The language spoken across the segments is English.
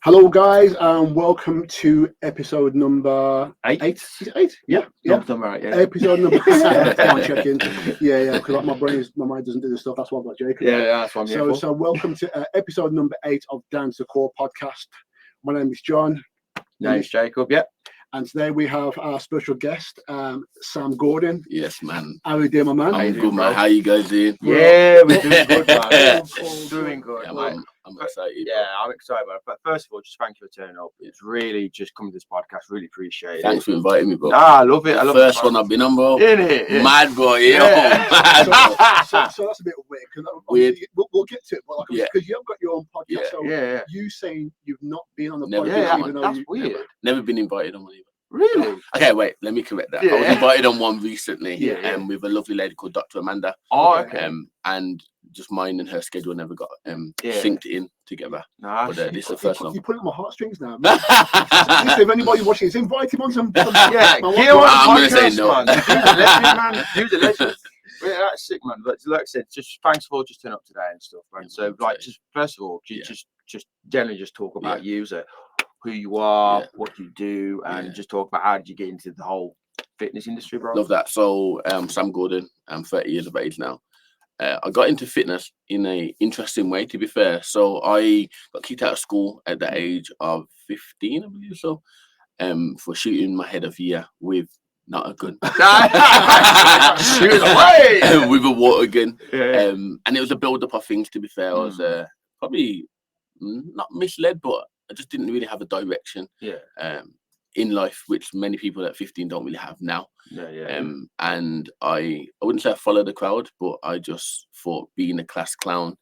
Hello, guys, and welcome to episode number 8. Is it 8? Yeah. Right, yeah. Episode number 8. Come on, check in. Yeah, because like my mind doesn't do this stuff. That's why I've got Jacob. Yeah, that's what I'm here for. So welcome to episode number 8 of Down to the Core podcast. My name is John. Name's Jacob, yeah. And today we have our special guest, Sam Gordon. Yes, man. How are you doing, my man? I'm good, man. How you guys doing? Yeah, we're doing good, man. Doing good. Yeah, man. I'm excited. Yeah, I'm excited about it. But first of all, just thank you for turning up. It's really just coming to this podcast. Really appreciate it. Thanks for inviting me, bro. I love it. I love First one I've been on, bro. Innit? Mad, bro. Yeah. Yeah. So that's a bit weird. We'll get to it. But because you haven't got your own podcast. So you saying you've not been on the podcast, even though that's weird. Never been invited on one either. Really? Okay, wait. Let me correct that. I was invited on one recently, with a lovely lady called Dr. Amanda. Oh, okay. And just mine and her schedule never got synced in together. But this is the first one. You put it on my heartstrings now. If anybody watching, invite him on some. I'm going to say no. Man. Do the legend. Yeah, that's sick, man. But like I said, just thanks for just turning up today and stuff, man. So, just first of all, just generally just talk about you, so who you are, what you do, and just talk about how did you get into the whole fitness industry, bro. Love that. So, Sam Gordon. I'm 30 years of age now. I got into fitness in an interesting way, to be fair. So I got kicked out of school at the age of 15, I believe so, for shooting my head off with not a gun. Shoot away! With a water gun. Yeah. And it was a build-up of things, to be fair. I was probably not misled, but I just didn't really have a direction in life, which many people at 15 don't really have now. And I wouldn't say I followed the crowd, but I just thought being a class clown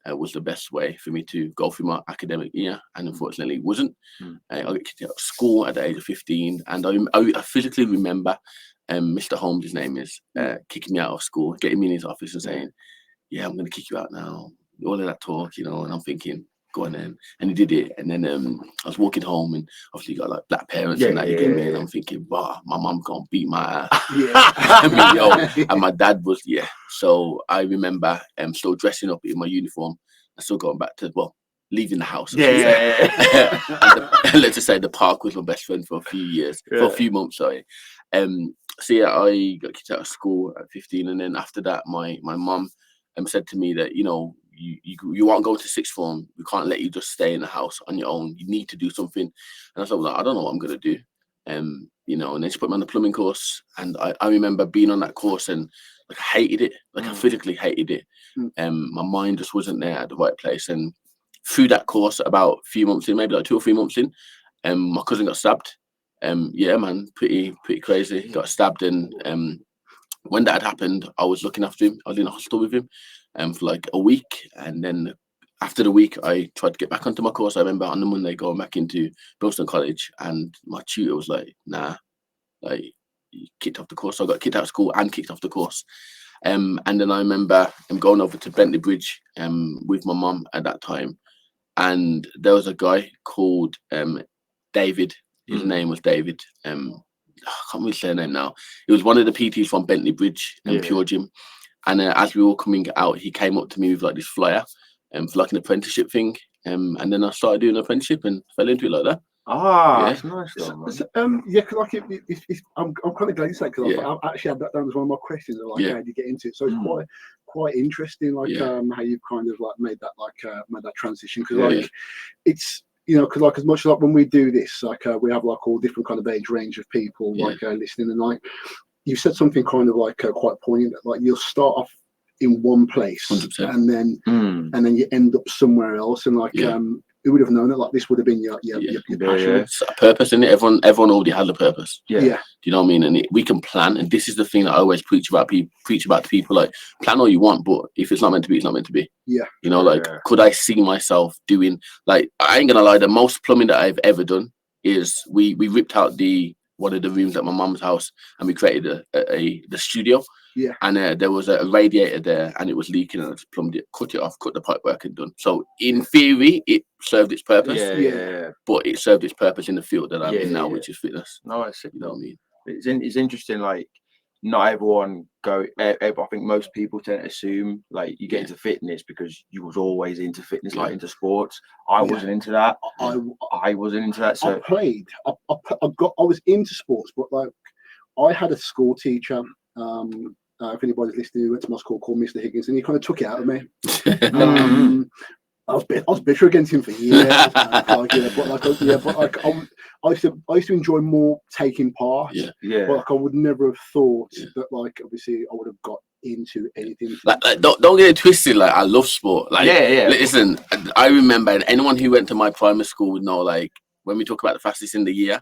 was the best way for me to go through my academic year, and unfortunately it wasn't. I got kicked out of school at the age of 15, and I physically remember Mr. Holmes, his name is, kicking me out of school, getting me in his office and saying, I'm going to kick you out now. All of that talk, and I'm thinking, go on then. And he did it. And then I was walking home, and obviously you got like black parents and that again, and I'm thinking, wow, my mum gonna beat my ass. And my dad was, So I remember still dressing up in my uniform and still going back to, leaving the house. Let's just say the park was my best friend for a few years, for a few months, sorry. I got kicked out of school at 15, and then after that, my mum said to me that, you won't go to sixth form. We can't let you just stay in the house on your own. You need to do something. And I was like, I don't know what I'm gonna do. And then she put me on the plumbing course, and I remember being on that course and I hated it. I physically hated it. My mind just wasn't there at the right place. And through that course, about a few months in, maybe like 2 or 3 months in, my cousin got stabbed. Pretty crazy. Got stabbed, and when that had happened, I was looking after him. I was in a hospital with him for like a week, and then after the week I tried to get back onto my course. I remember on the Monday going back into Bilston College, and my tutor was like, nah, like, you kicked off the course. So I got kicked out of school and kicked off the course. And then I remember going over to Bentley Bridge with my mum at that time, and there was a guy called David. His name was David. I can't really say her name now. It was one of the PTs from Bentley Bridge and Pure Gym. And as we were coming out, he came up to me with like this flyer for like an apprenticeship thing. And then I started doing an apprenticeship and fell into it like that. That's nice. Because I'm kind of glad you said, because I actually had that down as one of my questions. How do you get into it? So it's quite interesting, how you've kind of like made that transition. Because it's, because as much like when we do this, we have like all different kind of age range of people listening, and you said something kind of quite poignant, that you'll start off in one place 100%. and then you end up somewhere else, and who would have known that this would have been your passion? It's a purpose, isn't it? Everyone already has a purpose. Do you know what I mean? And we can plan, and this is the thing that I always preach about to people, like, plan all you want, but if it's not meant to be, it's not meant to be. Could I see myself doing, I ain't gonna lie, the most plumbing that I've ever done is we ripped out one of the rooms at my mum's house, and we created the studio. And there was a radiator there, and it was leaking, and I just plumbed it, cut it off, cut the pipe work, and done. So in theory, it served its purpose. But it served its purpose in the field that I'm in now, which is fitness. No, I see. You know what I mean? It's interesting, not everyone I think most people tend to assume like you get into fitness because you was always into fitness, like into sports. I wasn't into that. I wasn't into that. So I was into sports, but like I had a school teacher. If anybody's listening, who went to my school, called Mr. Higgins, and he kind of took it out of me. I was bitter against him for years. I used to enjoy more taking part. But like I would never have thought that like obviously I would have got into anything. Like don't get it twisted. Like I love sport. Like listen, I remember, and anyone who went to my primary school would know. Like when we talk about the fastest in the year.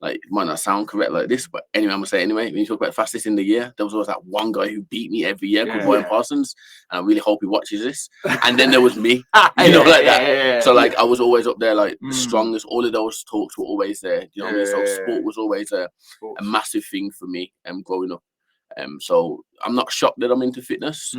Like, it might not sound correct like this, but anyway, I'm gonna say it anyway. When you talk about fastest in the year, there was always that one guy who beat me every year called Brian Parsons, and I really hope he watches this. And then there was me, you know, like that. So like, I was always up there, like the strongest. All of those talks were always there. You know what I mean? So sport was always a massive thing for me, growing up. So I'm not shocked that I'm into fitness.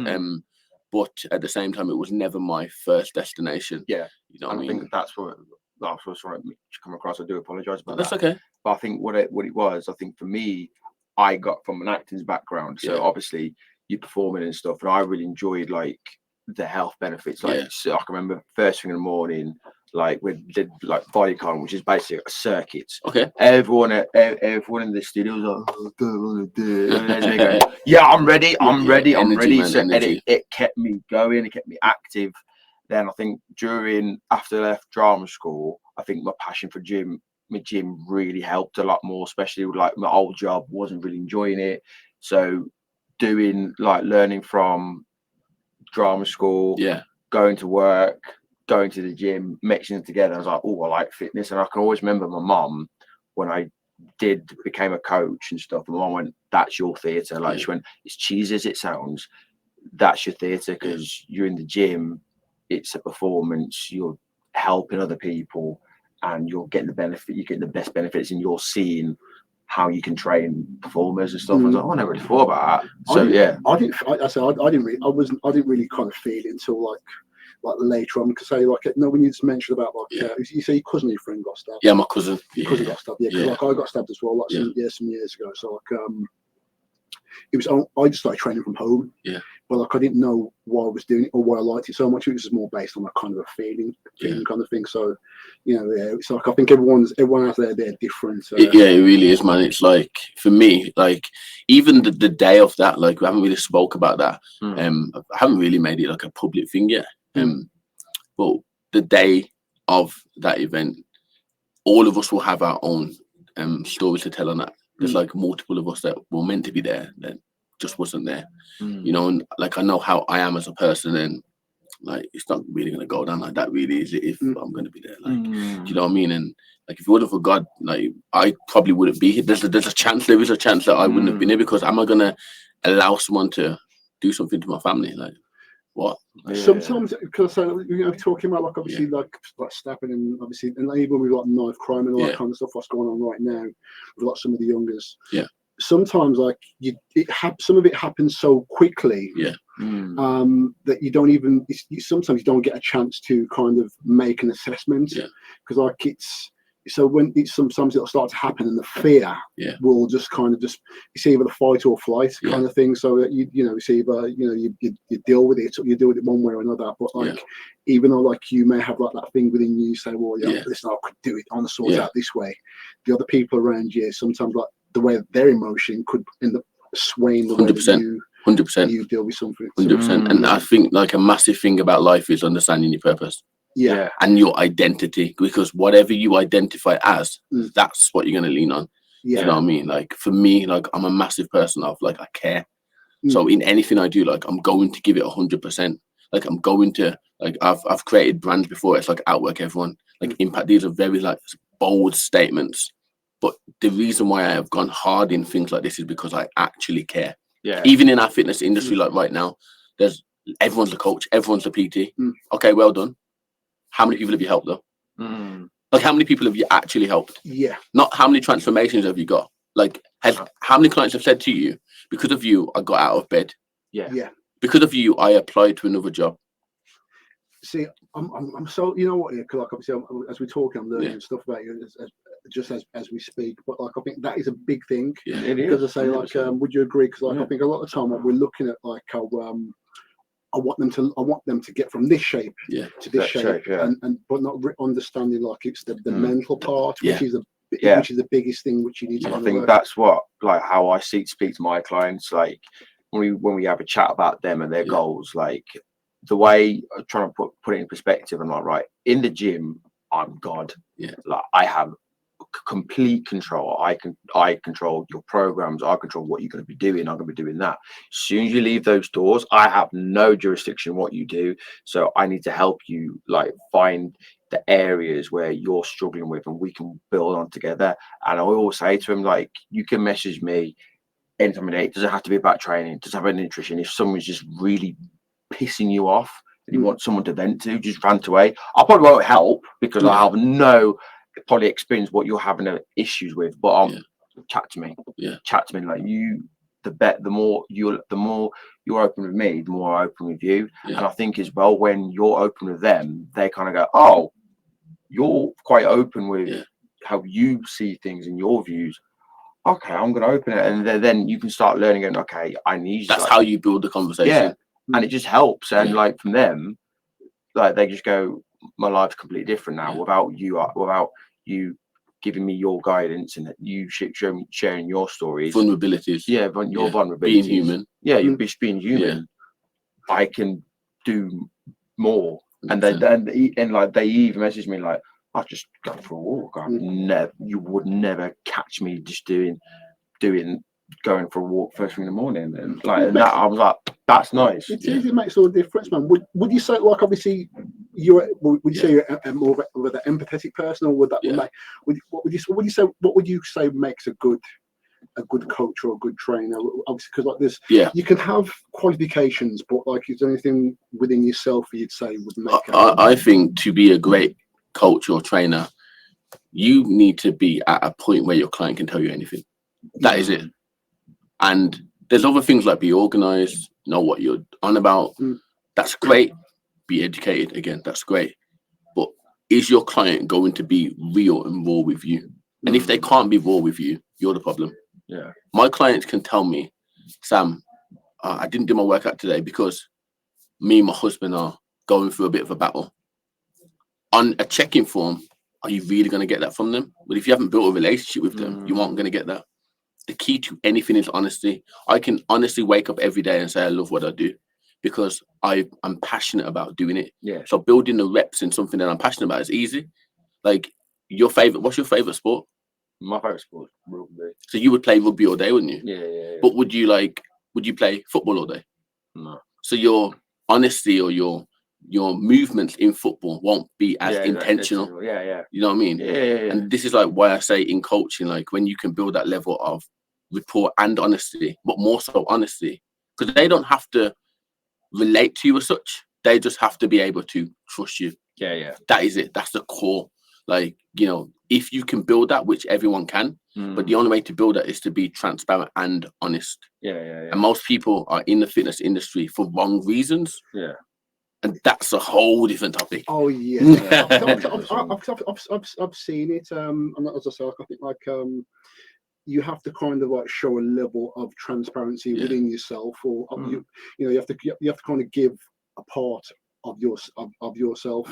But at the same time, it was never my first destination. Yeah, you know, and I think that's what. I was trying to come across. I do apologise about that. That's okay. But I think what it was, I think for me, I got from an acting background. So obviously you're performing and stuff, and I really enjoyed like the health benefits. Like so I can remember first thing in the morning, like we did like bodycon, which is basically a circuit. Okay. Everyone in the studio was like, oh, don't want to do it. And me going, yeah, I'm ready. I'm ready. So it kept me going. It kept me active. Then I think after I left drama school, I think my passion for my gym really helped a lot more, especially with like my old job, wasn't really enjoying it. So learning from drama school, going to work, going to the gym, mixing it together. I was like, oh, I like fitness. And I can always remember my mum when I became a coach and stuff. And my mum went, that's your theatre. Like she went, as cheesy as it sounds, that's your theatre because you're in the gym. It's a performance, you're helping other people and you're getting the benefit, you're getting the best benefits, and you're seeing how you can train performers and stuff. I was like, oh, I never really thought about that. So I didn't really kind of feel it until like later on, because when you just mentioned about you say your cousin or your friend got stabbed. Yeah, my cousin. Your cousin got stabbed. Like I got stabbed as well, like some years ago. So like I just started training from home. But like I didn't know why I was doing it or why I liked it so much. It was just more based on a kind of a feeling kind of thing. So, it's like I think everyone has their different. It really is, man. It's like for me, like even the day of that, like we haven't really spoke about that. I haven't really made it like a public thing yet. But the day of that event, all of us will have our own story to tell on that. There's like multiple of us that were meant to be there that just wasn't there, you know, and like I know how I am as a person, and like it's not really gonna go down like that, really, is it? If I'm gonna be there, like, do you know what I mean? And like if it wasn't for God, like I probably wouldn't be here. There is a chance that I wouldn't have been here, because am I gonna allow someone to do something to my family? Like what? Sometimes, because talking about like obviously like stabbing and obviously, and even with like knife crime and all that kind of stuff, what's going on right now with like some of the youngers. Sometimes like some of it happens so quickly that you don't even sometimes you don't get a chance to kind of make an assessment, because like sometimes it'll start to happen and the fear will just kind of it's either the fight or flight kind of thing. So that it's either you deal with it or you deal with it one way or another. But like even though like you may have like that thing within you say, well, listen, I could do it, I want to sort it out this way, the other people around you sometimes like the way their emotion could end up swaying the way that 100%. You deal with something. 100%. And I think like a massive thing about life is understanding your purpose. And your identity, because whatever you identify as, that's what you're going to lean on. You know what I mean? Like for me, like I'm a massive person of like I care. So in anything I do, like I'm going to give it 100%. Like I'm going to like I've created brands before. It's like outwork everyone. Like impact. These are very like bold statements. But the reason why I have gone hard in things like this is because I actually care. Even in our fitness industry, like right now, everyone's a coach, everyone's a PT. Okay, well done. How many people have you helped though? Like how many people have you actually helped? Not how many transformations have you got? Like how many clients have said to you, because of you, I got out of bed. Because of you, I applied to another job. See, I'm so, you know what, like obviously as we talk, I'm learning stuff about you. just as we speak. But like I think that is a big thing. Yeah, because I say like, would you agree? Because like I think a lot of the time what we're looking at like how I want them to get from this shape to this shape, and but not understanding like it's the mental part, which is which is the biggest thing which you need to. I think that's what like how I speak to my clients. Like when we have a chat about them and their goals, like the way I'm trying to put it in perspective. I'm like, right, in the gym, I'm God. Yeah, like I have complete control. I control your programs. I control what you're going to be doing. I'm going to be doing that. As soon as you leave those doors, I have no jurisdiction what you do. So I need to help you like find the areas where you're struggling with, and we can build on together. And I always say to him, like, you can message me anytime of the day. It doesn't have to be about training. It doesn't have any nutrition. If someone's just really pissing you off and you want someone to vent to, just rant away. I probably won't help because I have no probably experience what you're having issues with, but chat to me. Chat to me. Like the more you're open with me, the more I open with you. And I think as well, when you're open with them, they kind of go, oh, you're quite open with how you see things and your views. Okay, I'm going to open it, and then you can start learning. And okay, I need. That's how you build the conversation. And it just helps. And like from them, like they just go, my life's completely different now without you giving me your guidance and you sharing your stories, vulnerabilities. Your vulnerabilities, being human. You're just being human. I can do more. And then like they even message me like, I just go for a walk. You would never catch me just going for a walk first thing in the morning, and like and that I was like, that's nice. It makes all the difference, man. Would you say like obviously would you say you're more of an empathetic person, or would that what would you say makes a good coach or a good trainer? Obviously, because like this, you can have qualifications, but like, is there anything within yourself you'd say would make? I think to be a great coach or trainer, you need to be at a point where your client can tell you anything. That is it. And there's other things like be organized, know what you're on about. That's great. Be educated, again, that's great. But is your client going to be real and raw with you? And if they can't be raw with you, you're the problem. My clients can tell me, Sam, I didn't do my workout today because me and my husband are going through a bit of a battle. On a check-in form, are you really going to get that from them? But if you haven't built a relationship with them, you aren't going to get that. The key to anything is honesty. I can honestly wake up every day and say I love what I do because I'm passionate about doing it. So building the reps in something that I'm passionate about is easy. Like what's your favorite sport? My favorite sport is rugby. So you would play rugby all day, wouldn't you? Yeah. But would you play football all day? No. So your honesty or your movements in football won't be as intentional. You know what I mean? Yeah. And this is like why I say in coaching, like when you can build that level of rapport and honesty, but more so honesty, because they don't have to relate to you as such. They just have to be able to trust you. Yeah. That is it. That's the core. Like, if you can build that, which everyone can, but the only way to build that is to be transparent and honest. Yeah. And most people are in the fitness industry for wrong reasons. Yeah. And that's a whole different topic. Oh yeah, I've seen it. And as I say, I think like you have to kind of like show a level of transparency within yourself, or you have to kind of give a part of yourself.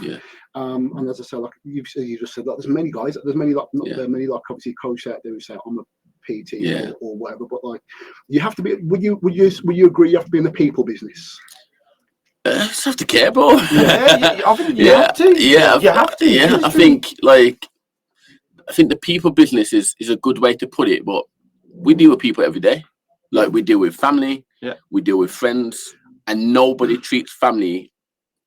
And as I said, like you just said, like there's many obviously coaches out there who say I'm a PT or whatever, but like you have to be. Would you agree you have to be in the people business? You just have to care, bro. I think you have to. Yeah, you have to. Yeah, I think the people business is a good way to put it, but we deal with people every day. Like we deal with family, we deal with friends, and nobody treats family.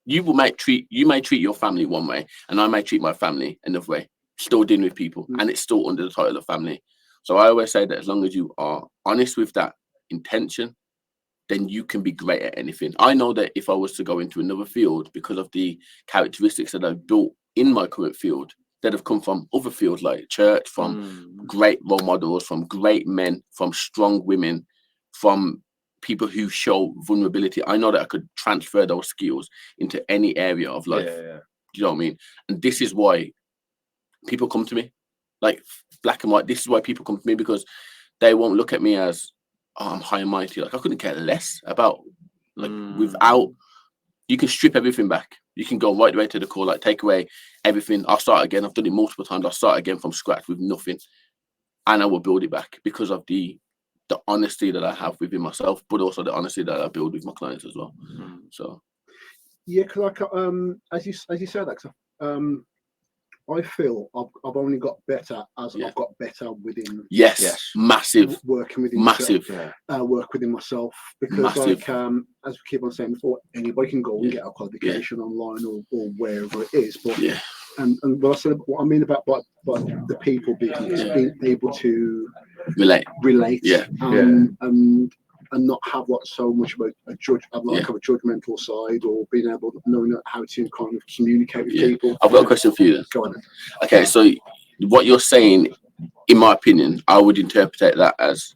You may treat your family one way, and I may treat my family another way. Still dealing with people, and it's still under the title of family. So I always say that as long as you are honest with that intention, then you can be great at anything. I know that if I was to go into another field, because of the characteristics that I've built in my current field, that have come from other fields like church, from great role models, from great men, from strong women, from people who show vulnerability, I know that I could transfer those skills into any area of life. Do you know what I mean? And this is why people come to me. like black and white. This is why people come to me, because they won't look at me as, oh, I'm high and mighty. Like I couldn't care less about, like without, you can strip everything back. You can go right away to the core, like take away everything. I'll start again. I've done it multiple times. I'll start again from scratch with nothing, and I will build it back because of the honesty that I have within myself, but also the honesty that I build with my clients as well. So yeah, because as you said that, I feel I've only got better as I've got better within. Yes. Massive. Working within massive. Work within myself, because Massive. like as we keep on saying before, anybody can go and get a qualification online or wherever it is, but and what I said, what I mean about the people being able to relate, and not have like so much of a judgmental side, or being able to knowing how to kind of communicate with people. I've got a question for you then. Go on then. Okay, so what you're saying, in my opinion, I would interpret that as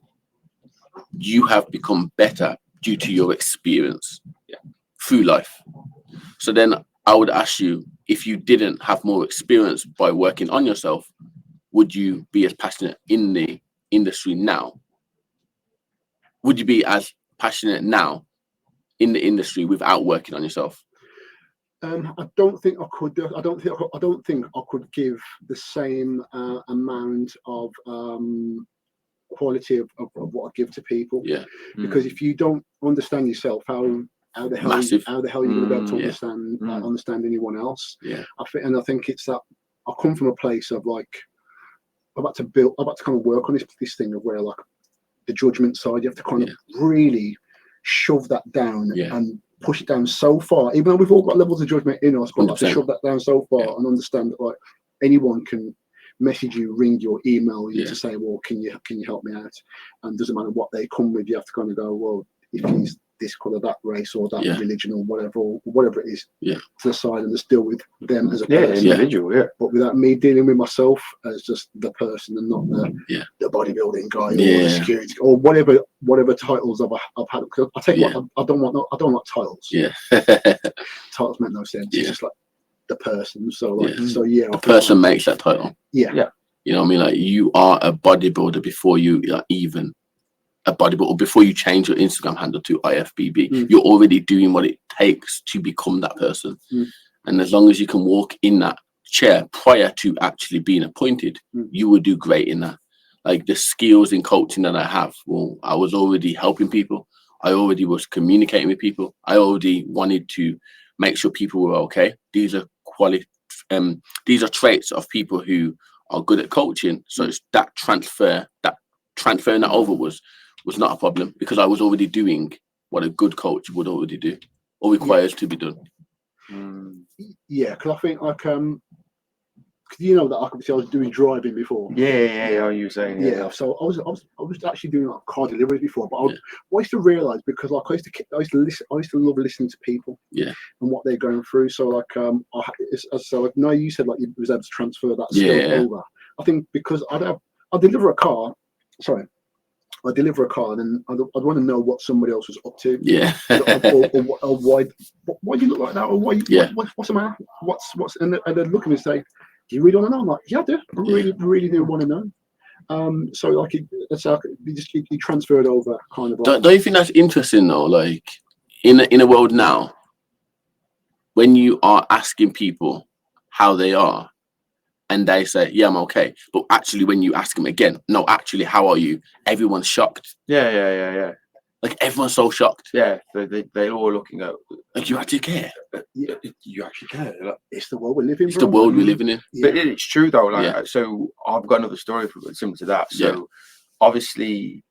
you have become better due to your experience through life. So then I would ask you, if you didn't have more experience by working on yourself, would you be as passionate in the industry now? Would you be as passionate now in the industry without working on yourself? I don't think I could. I don't think I could give the same amount of quality of what I give to people. Yeah. Because if you don't understand yourself, how the hell are you going to be able to understand anyone else? Yeah. I think it's that I come from a place of like I'm about to kind of work on this thing of where like the judgment side, you have to kind of really shove that down and push it down so far, even though we've all got levels of judgment in us, but I have to shove that down so far and understand that like anyone can message you, ring you, or email you to say, well, can you help me out? And doesn't matter what they come with, you have to kind of go, well, if he's this colour, that race, or that religion, or whatever it is, to the side and just deal with them as a person, individual, but without me dealing with myself as just the person and not the bodybuilding guy or the security or whatever titles I've had. Because I tell you what, I don't want titles. Titles make no sense. It's just like the person. So like, the person makes that title. Yeah. You know what I mean? Like, you are a bodybuilder before you are even a bodybuilder, before you change your Instagram handle to IFBB. You're already doing what it takes to become that person. And as long as you can walk in that chair prior to actually being appointed, you will do great in that. Like the skills in coaching that I have, well, I was already helping people. I already was communicating with people. I already wanted to make sure people were okay. These are these are traits of people who are good at coaching. So it's that transferring that over was not a problem, because I was already doing what a good coach would already do or requires to be done. Yeah, because I think like you know that I was doing driving before. Yeah. You were saying So I was actually doing like car deliveries before, but I used to realise, because like I used to love listening to people. And what they're going through. So like no, you said like you was able to transfer that skill over. I think because I deliver a car, and then I'd want to know what somebody else was up to. Or why do you look like that? Or what's the matter? And they'd look at me and say, do you really want to know? I'm like, yeah, I do. I really do want to know. So like you transfer it over kind of. Like, don't you think that's interesting though? Like in a world now, when you are asking people how they are, and they say, yeah, I'm okay. But actually, when you ask them again, no, actually, how are you? Everyone's shocked. Yeah. Like, everyone's so shocked. Yeah, they're all looking at, like, you actually care. You actually care. Like, it's the world we're living in. It's the world we're living in. But it's true, though. Like, so I've got another story similar to that. So obviously,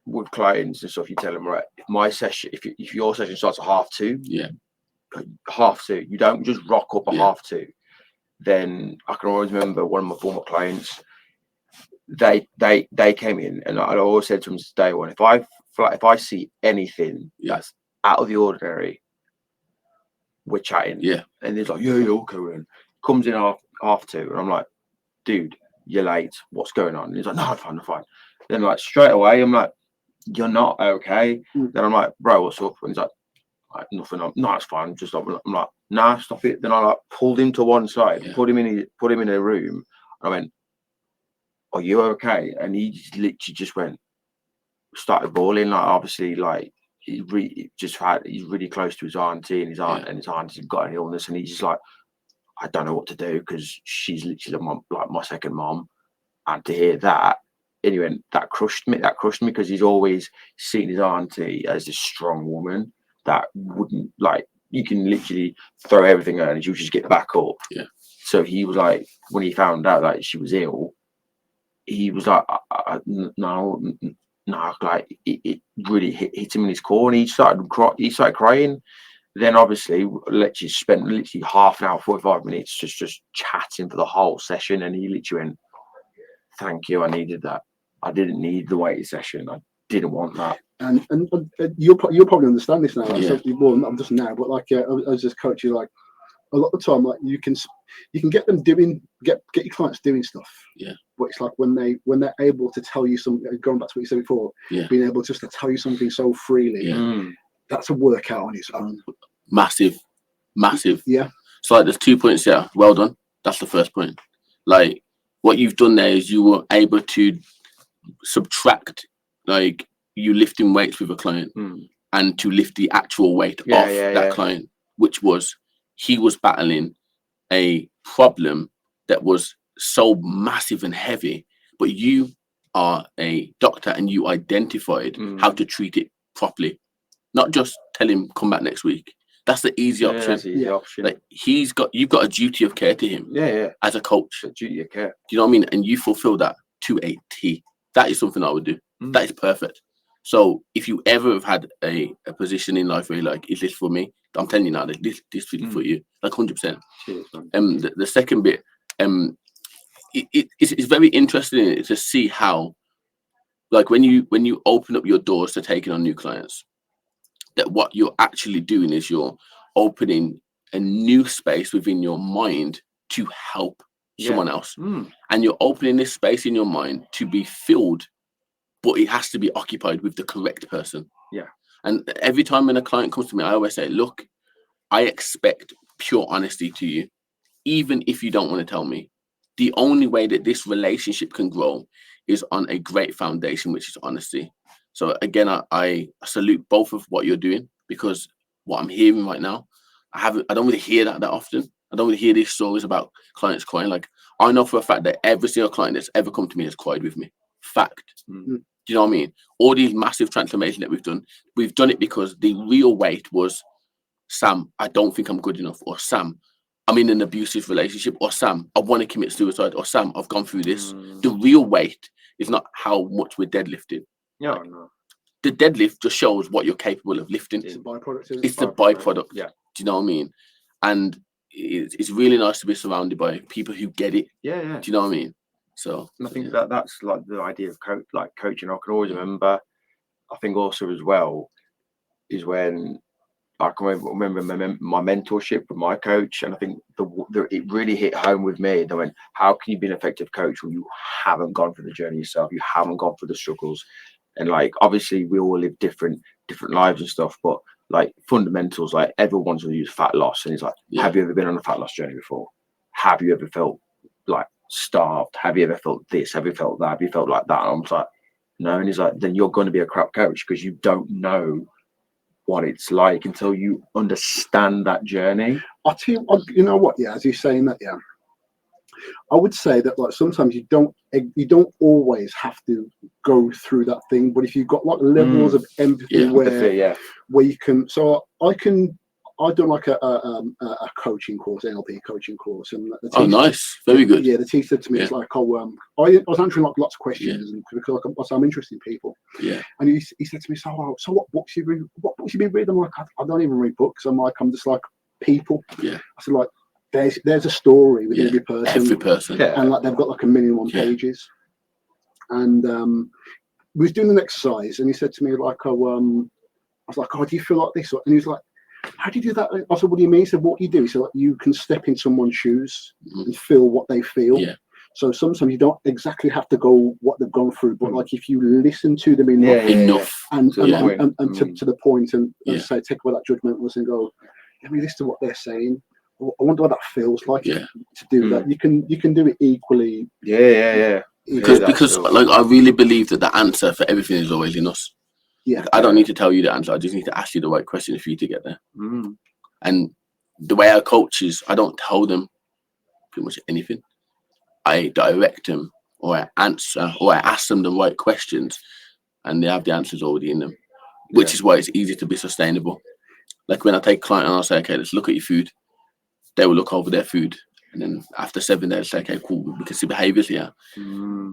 with clients and stuff, you tell them, right, if my session, if your session starts at 2:30, 2:30, you don't just rock up at 2:30. Then I can always remember one of my former clients. They came in, and I always said to them since day one, if I see anything that's out of the ordinary, we're chatting. And he's like, yeah, okay. And comes in half 2:30, and I'm like, dude, you're late. What's going on? And he's like, no, I'm fine. Then like straight away, I'm like, you're not okay. Then I'm like, bro, what's up? And he's like nothing. No, it's fine. Just I'm like, nah, stop it. Then I like pulled him to one side, put him in a room, and I went, are you okay? And he just literally just started bawling. Like, obviously, like, he's really close to his auntie, and his auntie's got an illness, and he's just like, I don't know what to do, because she's literally like my second mom. And to hear that, anyway, that crushed me because he's always seen his auntie as this strong woman that wouldn't, like, you can literally throw everything at her and she'll just get back up. Yeah. So he was like, when he found out that she was ill, he was like, no, like, it really hit him in his core, and he started crying. Then obviously, literally spent half an hour, 45 minutes just chatting for the whole session, and he literally went, thank you, I needed that. I didn't need the waiting session. I didn't want that. And you'll probably understand this now. Like, Yeah. so, well, not just now, but like I was just coaching, like, a lot of the time, like, you can get them get your clients doing stuff. Yeah. But it's like when they're able to tell you something, going back to what you said before, being able just to tell you something so freely, that's a workout on its own. Massive. Yeah. So, like, there's 2 points there. Well done. That's the first point. Like, what you've done there is you were able to subtract, like, you lifting weights with a client and to lift the actual weight off that client, which was, he was battling a problem that was so massive and heavy, but you are a doctor and you identified how to treat it properly, not just tell him come back next week. That's the easy option. That's the easy option. Like, you've got a duty of care to him. As a coach, a duty of care. Do you know what I mean? And you fulfill that to a T. That is something I would do. That is perfect. So if you ever have had a position in life where you're like, is this for me? I'm telling you now that this is for you, like 100%. The second bit, it's very interesting to see how, like, when you open up your doors to taking on new clients, that what you're actually doing is you're opening a new space within your mind to help someone else. And you're opening this space in your mind to be filled, but it has to be occupied with the correct person. And every time when a client comes to me, I always say, look, I expect pure honesty to you, even if you don't want to tell me. The only way that this relationship can grow is on a great foundation, which is honesty. So again, I salute both of what you're doing, because what I'm hearing right now, I don't really hear that often. I don't really hear these stories about clients crying. Like, I know for a fact that every single client that's ever come to me has cried with me. Fact. Do you know what I mean? All these massive transformations that we've done it because the real weight was, Sam, I don't think I'm good enough, or Sam, I'm in an abusive relationship, or Sam, I want to commit suicide, or Sam, I've gone through this. The real weight is not how much we're deadlifting. No. The deadlift just shows what you're capable of lifting. It's a byproduct. It's the byproduct. Yeah. Do you know what I mean? And it's really nice to be surrounded by people who get it. Yeah. Do you know what I mean? So, and I think that's like the idea of coaching. I can always remember. I think also as well is when I can remember my mentorship with my coach, and I think it really hit home with me. They went, how can you be an effective coach when you haven't gone through the journey yourself? You haven't gone through the struggles. And, like, obviously we all live different lives and stuff, but, like, fundamentals, like, everyone wants to use fat loss, and it's like, have you ever been on a fat loss journey before? Have you ever felt like starved? Have you ever felt this? Have you felt that? Have you felt like that? And I'm like, no. And he's like, then you're going to be a crap coach, because you don't know what it's like until you understand that journey. I'll tell you, you know what? Yeah, as you're saying that, I would say that, like, sometimes you don't always have to go through that thing, but if you've got, like, levels of empathy where you can. So I've done, like, a coaching course, NLP coaching course, and the teacher, nice, very good. Yeah, the teacher said to me, it's like, I was answering, like, lots of questions, and because I'm interested in people. Yeah. And he said to me, so what books you read? What books you been reading? I'm like, I don't even read books. I'm just like people. Yeah. I said, like, there's a story with every person. And, like, they've got, like, 1,000,001 pages. And we was doing an exercise, and he said to me, like, I was like, do you feel like this? And he was like, how do you do that? I said, what do you mean? He said, what you do? He said, like, you can step in someone's shoes and feel what they feel. Yeah. So sometimes you don't exactly have to go what they've gone through, but, like, if you listen to them enough and to the point, and say, take away that judgmentalness and go, let me listen to what they're saying. I wonder what that feels like to do that. You can do it equally. Yeah. because like I really believe that the answer for everything is always in us. Yeah, like, I don't need to tell you the answer. I just need to ask you the right questions for you to get there. And the way I coach is I don't tell them pretty much anything. I direct them, or I answer, or I ask them the right questions, and they have the answers already in them, which is why it's easy to be sustainable. Like when I take a client and I'll say, okay, let's look at your food. They will look over their food. And then after 7 days, say, okay, cool, we can see behaviors here.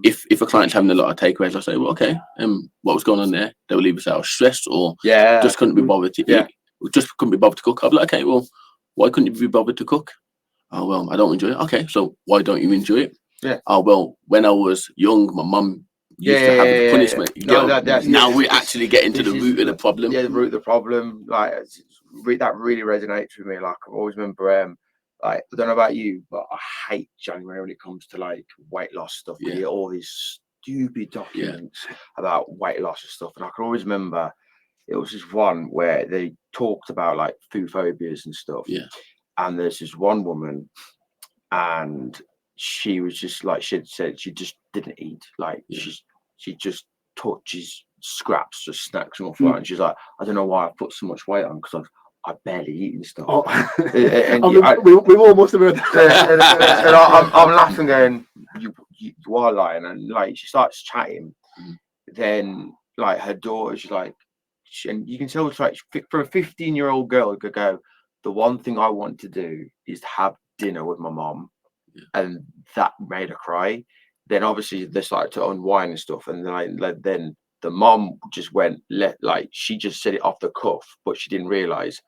If a client's having a lot of takeaways, I'll say, well, okay, what was going on there? They will either say I was stressed or just couldn't be bothered to eat, or just couldn't be bothered to cook. I'll be like, okay, well, why couldn't you be bothered to cook? Oh, well, I don't enjoy it. Okay, so why don't you enjoy it? Oh, well, when I was young, my mum used to have the punishment. Now we actually get into the root of the problem. Yeah, the root of the problem. Like that really resonates with me. Like I always remember, like I don't know about you, but I hate January when it comes to like weight loss stuff. We get all these stupid documents about weight loss and stuff, and I can always remember it was this one where they talked about like food phobias and stuff. And there's this one woman, and she was just like, she said she just didn't eat. Like she just touches scraps, just snacks on the floor, and she's like, I don't know why I put so much weight on because I barely eat and stuff. We've almost heard that. And I'm laughing, going, you are lying. And like she starts chatting, then like her daughter, she's like, and you can tell it's like for a 15-year-old girl, it could go, the one thing I want to do is to have dinner with my mom, and that made her cry. Then obviously they started to unwind and stuff, and then the mom just went like she just said it off the cuff, but she didn't realize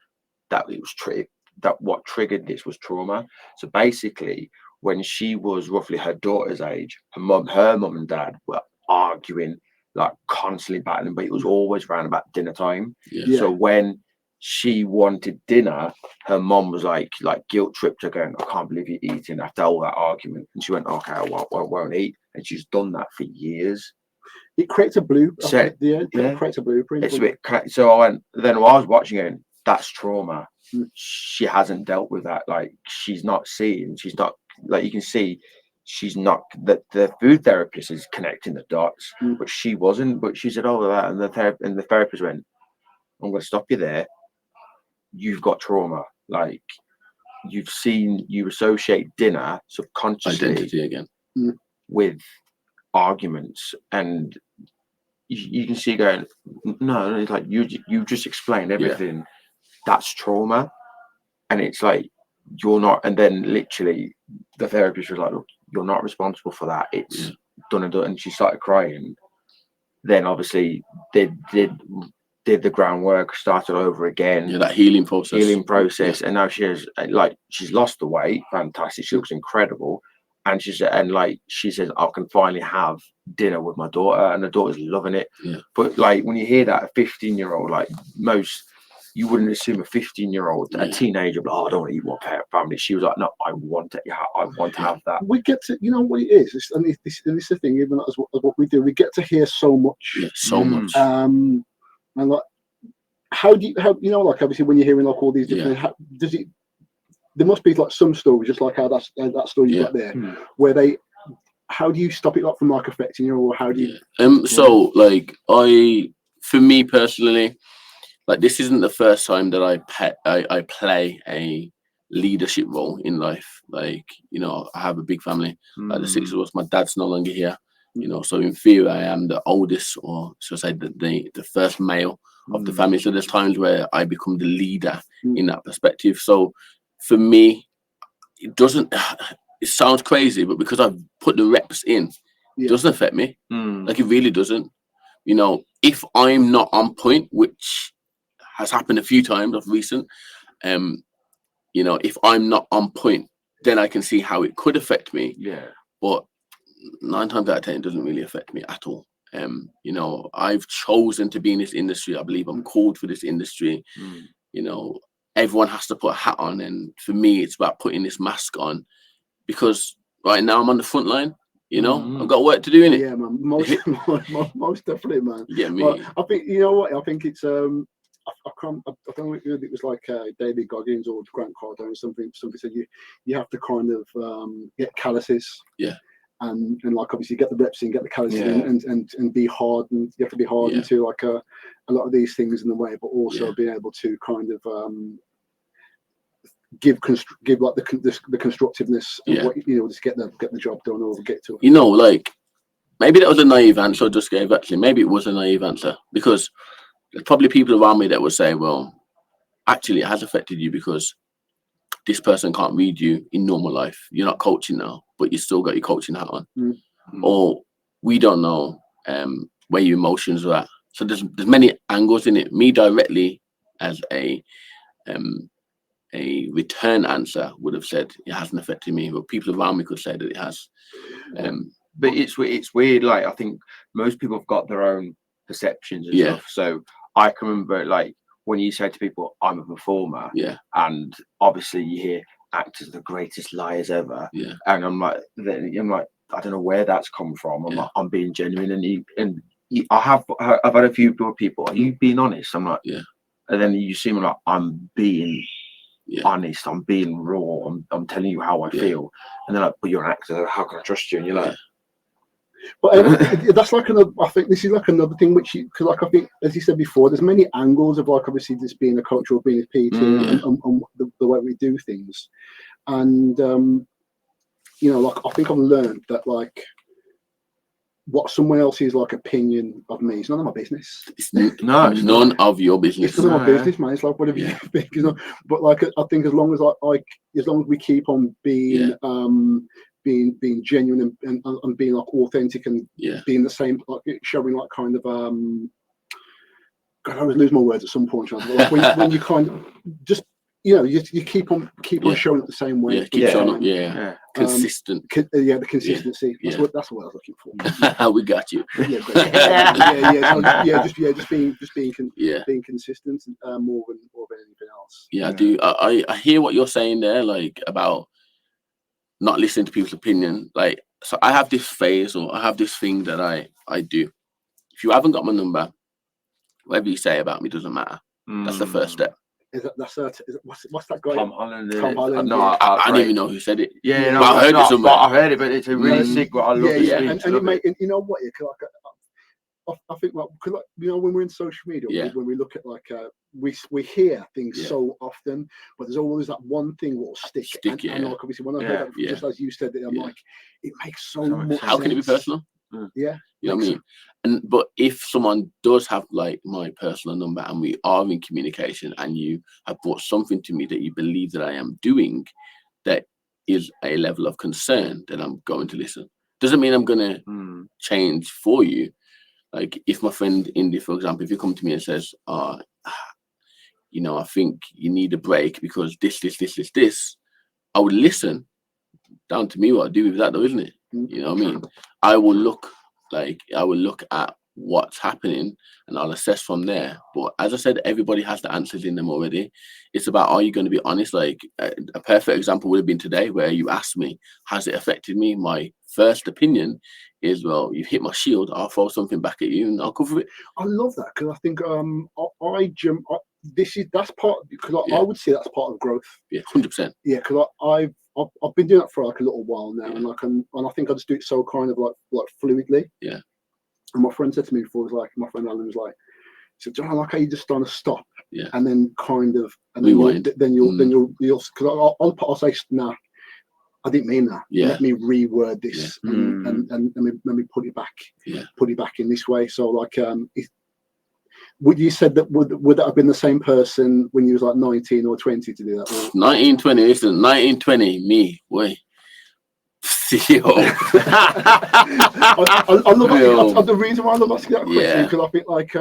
that it was that what triggered this was trauma. So basically, when she was roughly her daughter's age, her mum and dad were arguing, like constantly battling, but it was always around about dinner time. So when she wanted dinner, her mom was like guilt tripped her, going, I can't believe you're eating after all that argument. And she went, okay, I won't eat. And she's done that for years. It creates a blueprint. It creates a blueprint. It's a bit, so I went, then while I was watching it, that's trauma. She hasn't dealt with that. Like she's not seeing, she's not, like you can see, she's not, that the food therapist is connecting the dots, but she wasn't. But she said, oh, that, and the therapist went, I'm going to stop you there. You've got trauma. Like you associate dinner subconsciously identity again with arguments, and you can see going, no, it's like you just explained everything. That's trauma. And it's like you're not, and then literally the therapist was like, look, you're not responsible for that. It's done and done. And she started crying. Then obviously they did the groundwork, started over again. That healing process. And now she's lost the weight. Fantastic. She looks incredible. And she says, I can finally have dinner with my daughter, and the daughter's loving it. But like when you hear that, a 15-year-old, like you wouldn't assume a 15-year-old, a teenager, but I don't want to eat one family. She was like, no, I want to have that. We get to, you know what it is, and this is the thing, even as what we do, we get to hear so much. And like, how you know, like obviously when you're hearing like all these different, there must be like some stories, just like how that story you got there, where how do you stop it like from like affecting you, or how do you? So like for me personally, like this isn't the first time that I play a leadership role in life. Like, you know, I have a big family, like the 6 of us. My dad's no longer here, you know, so in theory I am the oldest, or should I say the first male of the family. So there's times where I become the leader in that perspective. So for me, it sounds crazy, but because I've put the reps in, it doesn't affect me. Like it really doesn't. You know, if I'm not on point, which has happened a few times of recent, you know, if I'm not on point, then I can see how it could affect me. But 9 times out of 10, it doesn't really affect me at all. You know, I've chosen to be in this industry. I believe I'm called for this industry. You know, everyone has to put a hat on, and for me, it's about putting this mask on, because right now I'm on the front line. You know, I've got work to do in it. Yeah, man. Most definitely, man. Yeah, me. But I think, you know what? I think it's I don't know if it was like David Goggins or Grant Cardone or something. Somebody said you have to kind of get calluses. like obviously get the reps in, get the calories in, and be hard, and you have to be hard into like a lot of these things in the way, but also being able to kind of give like the constructiveness of what, you know, just get the job done or get to it. You know, like maybe that was a naive answer I just gave. Actually, maybe it was a naive answer, because there's probably people around me that would say, well, actually it has affected you because this person can't read you in normal life. You're not coaching now, but you still got your coaching hat on. Or we don't know where your emotions are at. So there's many angles in it. Me directly as a return answer would have said it hasn't affected me, but people around me could say that it has. But it's weird. Like, I think most people have got their own perceptions and stuff. So I can remember, like, when you say to people, I'm a performer, and obviously you hear actors are the greatest liars ever, and I'm like, I don't know where that's come from. I'm like, I'm being genuine, and I've had a few people, are you being honest? I'm like, and then you see me like, I'm being honest, I'm being raw, I'm telling you how I feel, and they're like, but you're an actor, how can I trust you? And you're like, but that's like another. I think this is like another thing which because like I think, as you said before, there's many angles of like obviously just being a coach or being a PT and the way we do things, and you know, like I think I've learned that like what someone else's like opinion of me is none of my business. It's none of your business. It's none of my business, man. It's like whatever you think, you know. But like I think as long as as long as we keep on being being genuine and being like authentic and being the same, like showing like kind of God, I always lose my words at some point. Like when you kind of just, you know, you keep on showing it the same way. Keep showing up, consistent. The consistency. That's what I was looking for. We got you. Just being consistent more than anything else. I do. I hear what you're saying there, like about not listening to people's opinion. Like, so I have this phase, or I have this thing that I do. If you haven't got my number, whatever you say about me doesn't matter. That's the first step. What's that guy? Tom Holland. Tom Holland. No, I don't even know who said it. No, I heard it somewhere. I heard it, but it's a really sick one. I love it. And you know what? I think like, you know, when we're in social media, when we look at like we hear things so often, but there's always that one thing that will stick. And like obviously when I heard that, just as you said it, I'm like, it makes so much sense. How can it be personal? Yeah, you know what I mean. But if someone does have like my personal number and we are in communication, and you have brought something to me that you believe that I am doing that is a level of concern, then I'm going to listen. Doesn't mean I'm gonna change for you. Like if my friend Indy, for example, if you come to me and says, you know, I think you need a break because this, I would listen. Down to me what I do with that though, isn't it? You know what I mean? I will look at what's happening and I'll assess from there. But as I said, everybody has the answers in them already. It's about, are you going to be honest? Like a perfect example would have been today where you asked me, has it affected me? My first opinion is, well, you've hit my shield, I'll throw something back at you and I'll cover it. I love that because I think that's part, because I would say that's part of growth. 100%. Because I've been doing that for like a little while now, and I think I just do it so kind of like fluidly. And my friend said to me before, was like, my friend Alan was like, he said, "John, I like how you just kind of stop, and then kind of, and then you'll because I'll say, nah, I didn't mean that. Let me reword this and let me put it back in this way." So like, would you said that would that have been the same person when you was like 19 or 20 to do that? 1920, listen, 1920, me, wait. I love the reason why I love asking that question because I think like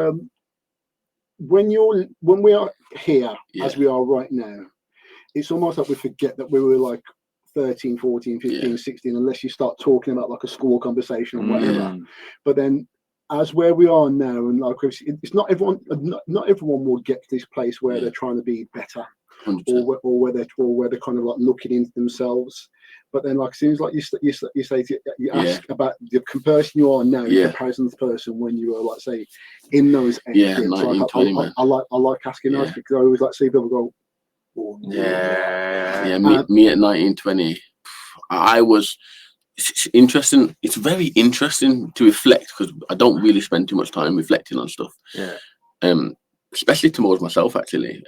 when we are here as we are right now, it's almost like we forget that we were like 13, 14, 15, 16, unless you start talking about like a school conversation or whatever. But then as where we are now, and like it's not everyone will get to this place where they're trying to be better, or where they're kind of like looking into themselves. But then, like, as soon as like you ask about the person you are now in comparison to the person when you were, like, say, in those age groups. Like, I like asking those because I always like see people go, me at 1920, I was it's interesting. It's very interesting to reflect, because I don't really spend too much time reflecting on stuff. Yeah. Especially towards myself, actually.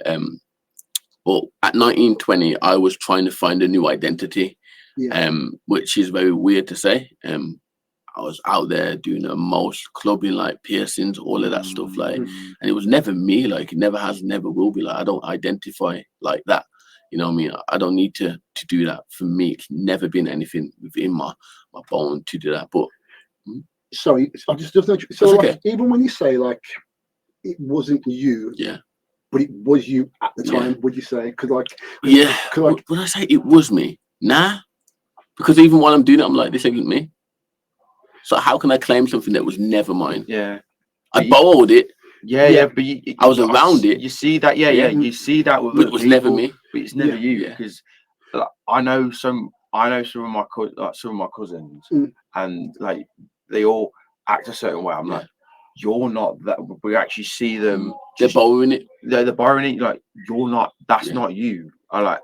But at 19, 20, I was trying to find a new identity, which is very weird to say. I was out there doing the most, clubbing, like piercings, all of that stuff, like, and it was never me. Like, it never has, never will be. Like, I don't identify like that. You know what I mean? I don't need to do that. For me, it's never been anything within my bone to do that. But sorry, I just so like, okay. Even when you say like it wasn't you, but it was you at the time, would you say? Because like, would I say it was me? Nah, because even while I'm doing it, I'm like, this ain't me. So how can I claim something that was never mine? Yeah, I borrowed it. Yeah, but I was around it. You see that? You see that with it was people, never me. but it's never you, because I know some of my cousins, and like they all act a certain way. I'm like, you're not that. We actually see them. They're borrowing it. They're borrowing it. Like, you're not. That's not you. I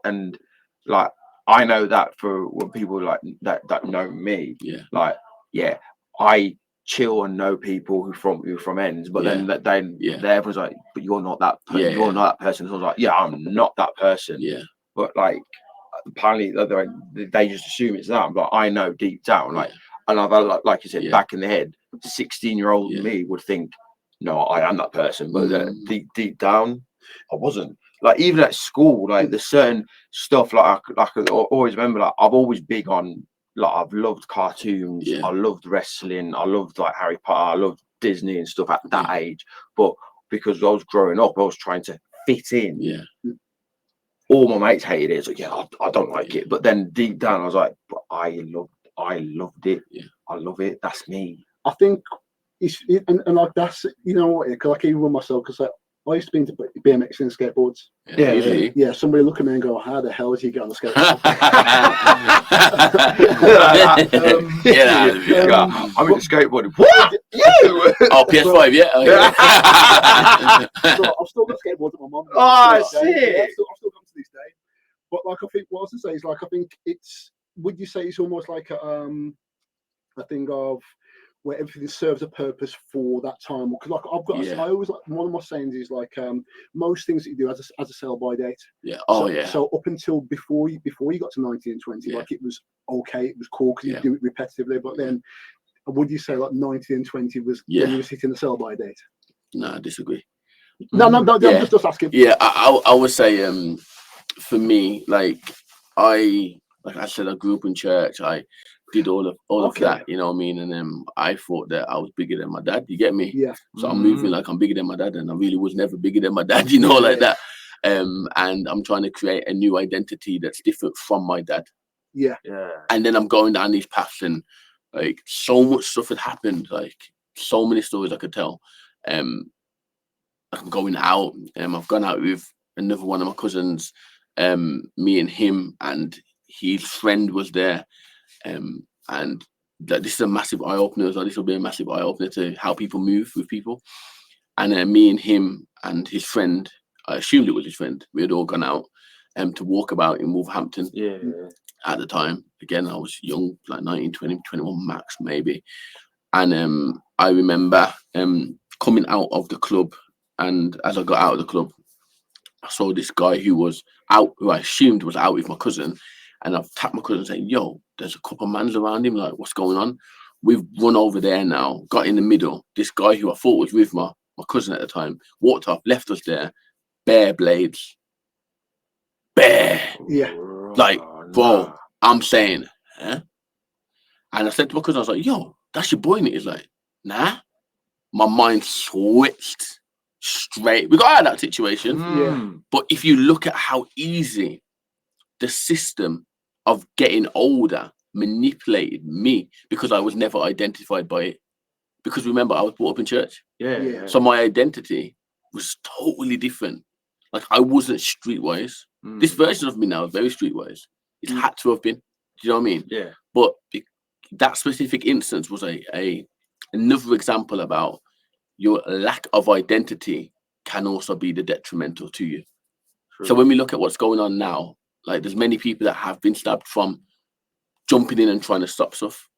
know that for when people like that know me. I chill and know people who from ends, but then everyone's like, but you're not that you're not that person. So I was like, I'm not that person. But like, apparently they just assume it's that. But I know deep down, like, and I've had, like you said, back in the head, 16-year-old me would think, no, I am that person, but deep down, I wasn't. Like, even at school, like there's certain stuff like I could always remember. Like, I've always big on. Like, I've loved cartoons, I loved wrestling, I loved like Harry Potter, I loved Disney and stuff at that age. But because I was growing up, I was trying to fit in. All my mates hated it. It's like, I don't like it. But then deep down, I was like, but I loved it. I love it. That's me. I think and like that's, you know what, because I can even run myself, because like, I used to be into BMX and skateboards. Somebody look at me and go, how the hell did you get on the skateboard? I'm into skateboarding. What? You? Oh, PS5, I've still got skateboards at my mum. Oh, I see. I've still come to this day. But like, I think what I was to say is, like, I think it's, would you say it's almost like a thing of where everything serves a purpose for that time? Because like, I've got, I always, like, one of my sayings is like, most things that you do as a sell by date. So up until before you got to 19 and 20, like, it was okay, it was cool because you do it repetitively. But then, would you say like 19 and 20 was when you were hitting the sell by date? No, I disagree. No, I'm just asking. I would say, for me, like I said, I grew up in church. I did all of that, you know what I mean? And then I thought that I was bigger than my dad. You get me? So I'm moving like I'm bigger than my dad, and I really was never bigger than my dad, you know, like that. And I'm trying to create a new identity that's different from my dad. And then I'm going down these paths, and like, so much stuff had happened, like so many stories I could tell. I'm going out, I've gone out with another one of my cousins, me and him, and his friend was there. And this is a massive eye opener as well. This will be a massive eye opener to how people move with people. And me and him and his friend, I assumed it was his friend, we had all gone out to walk about in Wolverhampton. At the time, again, I was young, like 19, 20, 21 max maybe. And I remember coming out of the club, and as I got out of the club, I saw this guy who was out, who I assumed was out with my cousin. And I've tapped my cousin saying, yo, there's a couple of mans around him, like, what's going on? We've run over there now, got in the middle. This guy who I thought was with my cousin at the time walked off, left us there, bare blades. Bare. Like, bro, I'm saying, huh? And I said to my cousin, I was like, yo, that's your boy, innit? He's like, nah. My mind switched straight. We got out of that situation. But if you look at how easy the system of getting older manipulated me, because I was never identified by it. Because remember, I was brought up in church. So my identity was totally different. Like, I wasn't streetwise. This version of me now is very streetwise. It had to have been. Do you know what I mean? But that specific instance was another example about your lack of identity can also be the detrimental to you. So when we look at what's going on now, like, there's many people that have been stabbed from jumping in and trying to stop stuff.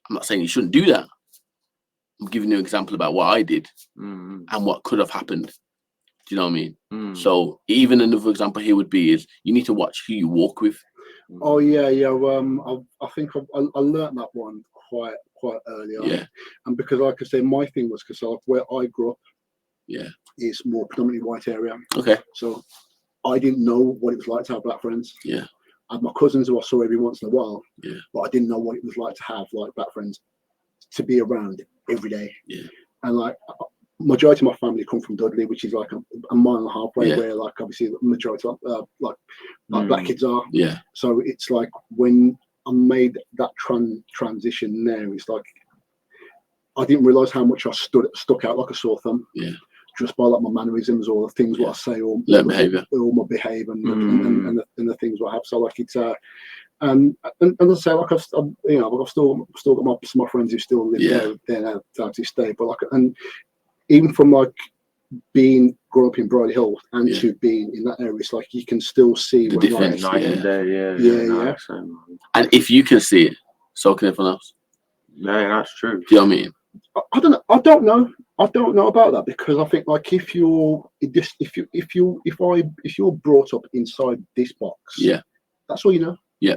I'm not saying you shouldn't do that. I'm giving you an example about what I did and what could have happened. Do you know what I mean? So even another example here would be is you need to watch who you walk with. Oh yeah. I think I learned that one quite early on. Yeah. And because, like I say, my thing was because like where I grew up, is more predominantly white area. Okay. So I didn't know what it was like to have black friends. Yeah. I had my cousins who I saw every once in a while. Yeah. But I didn't know what it was like to have like black friends, to be around every day. Yeah. And like majority of my family come from Dudley, which is like a mile and a half away, where like obviously the majority of like black kids are. Yeah. So it's like when I made that transition there, it's like I didn't realise how much I stuck out like a sore thumb. Yeah. Just by like my mannerisms or the things what I say or behaviour, or my behaviour and the things what I have. So like it's and as I say, like I've still got my friends who still live there now to this day. But like, and even from like growing up in Bride Hill and to being in that area, it's like you can still see the difference. Night and day, yeah. And if you can see it, so can everyone else. No, that's true. Do you know what I mean? I don't know. I don't know about that, because I think like if you're brought up inside this box, that's all you know. Yeah.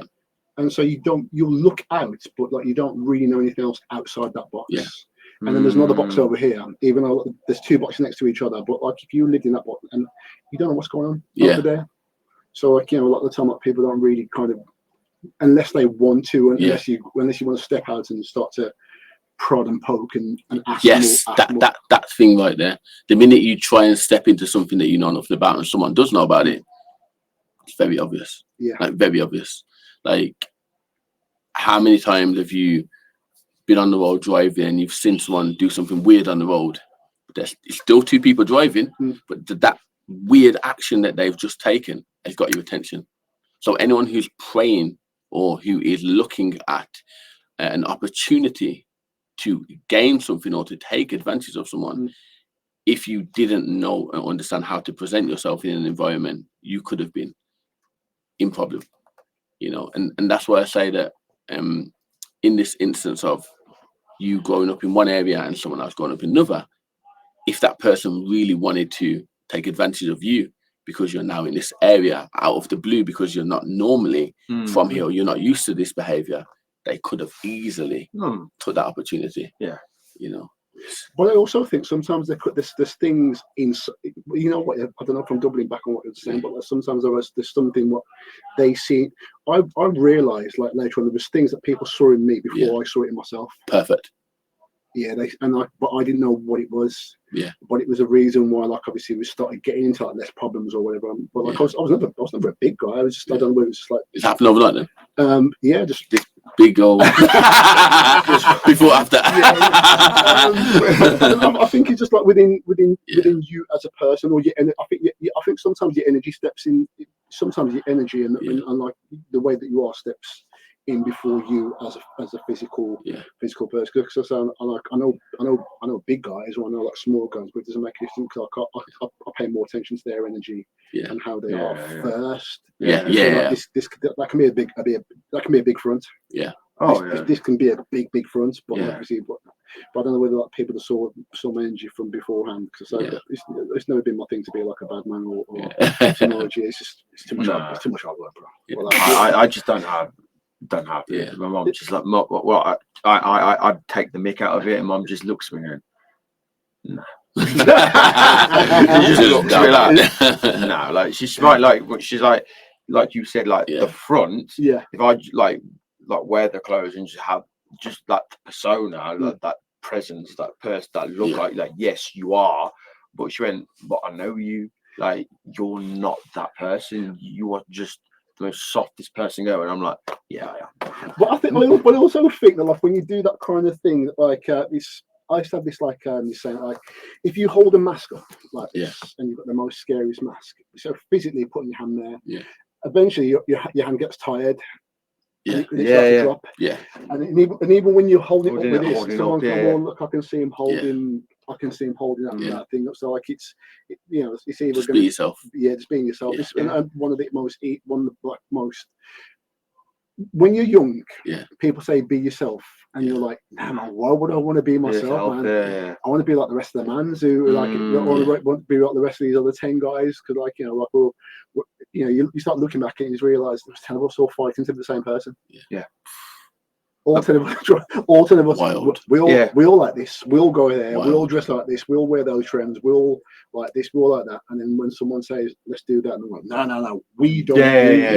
And so you'll look out, but like you don't really know anything else outside that box. Yeah. And then there's another box over here, even though there's two boxes next to each other. But like if you lived in that box and you don't know what's going on over there. So like, you know, a lot of the time like people don't really kind of, unless they want to, unless you want to step out and start to prod and poke and ask more. That thing right there. The minute you try and step into something that you know nothing about and someone does know about it, it's very obvious. Yeah. Like very obvious. Like how many times have you been on the road driving and you've seen someone do something weird on the road? There's still two people driving, but that weird action that they've just taken has got your attention. So anyone who's praying or who is looking at an opportunity to gain something or to take advantage of someone, if you didn't know and understand how to present yourself in an environment, you could have been in problem, you know. And that's why I say that in this instance of you growing up in one area and someone else growing up in another, if that person really wanted to take advantage of you because you're now in this area out of the blue, because you're not normally from here, or you're not used to this behavior, they could have easily took that opportunity. Yeah, you know. But I also think sometimes they put there's things in, you know what, I don't know, from doubling back on what you're saying, but sometimes there's something what they see. I realised like later on there was things that people saw in me before I saw it in myself. Perfect. Yeah, but I didn't know what it was. Yeah. But it was a reason why, like, obviously we started getting into like less problems or whatever. But like I was never a big guy. I was just I don't know whether it was just like it's happened overnight then. Yeah, just this big old before after. I think it's just like within you as a person, or I think sometimes your energy steps in. Sometimes your energy and like the way that you are steps in before you as a physical person. Because I know big guys, or I know like small guys, but it doesn't make any difference. Like I pay more attention to their energy and how they are first. Like this that can be a big front. Yeah. This can be a big front, but obviously, but I don't know whether like people that saw my energy from beforehand, because it's never been my thing to be like a bad man or technology. It's too much hard work, bro. Yeah. Well, I just don't have it. My mom just like, well, I'd take the mick out of it, and mom just looks at me and no. She just looks at me like no, like she's right, like you said, like the front. Yeah. If I like wear the clothes and just have just that persona, like that presence, that person, that look like yes, you are. But she went, but I know you. Like you're not that person. You are just the most softest person going. I'm like, yeah, I am. But I also think that like when you do that kind of thing, like this, I used to have this like this saying like, if you hold a mask up like this and you've got the most scariest mask, so physically putting your hand there, eventually your hand gets tired. And drop. Yeah. And even when you hold it up with this, someone look, I can see him holding. I can see him holding that thing up. So like it's either just be yourself. Yeah, just being yourself. And one of the most when you're young, Yeah. people say be yourself, and you're like, nah, man, why would I want to be myself, man? Yeah. I want to be like the rest of the mans who want to be like the rest of these other 10 guys, because like, you know, like, you know, you start looking back and you just realise there's 10 of us all fighting to be the same person. Yeah. All 10 of us. Wild. We all like this. We all go there. Wild. We all dress like this. We all wear those trends. We all like this. We all like that. And then when someone says, "Let's do that," and I'm like, "No, we don't."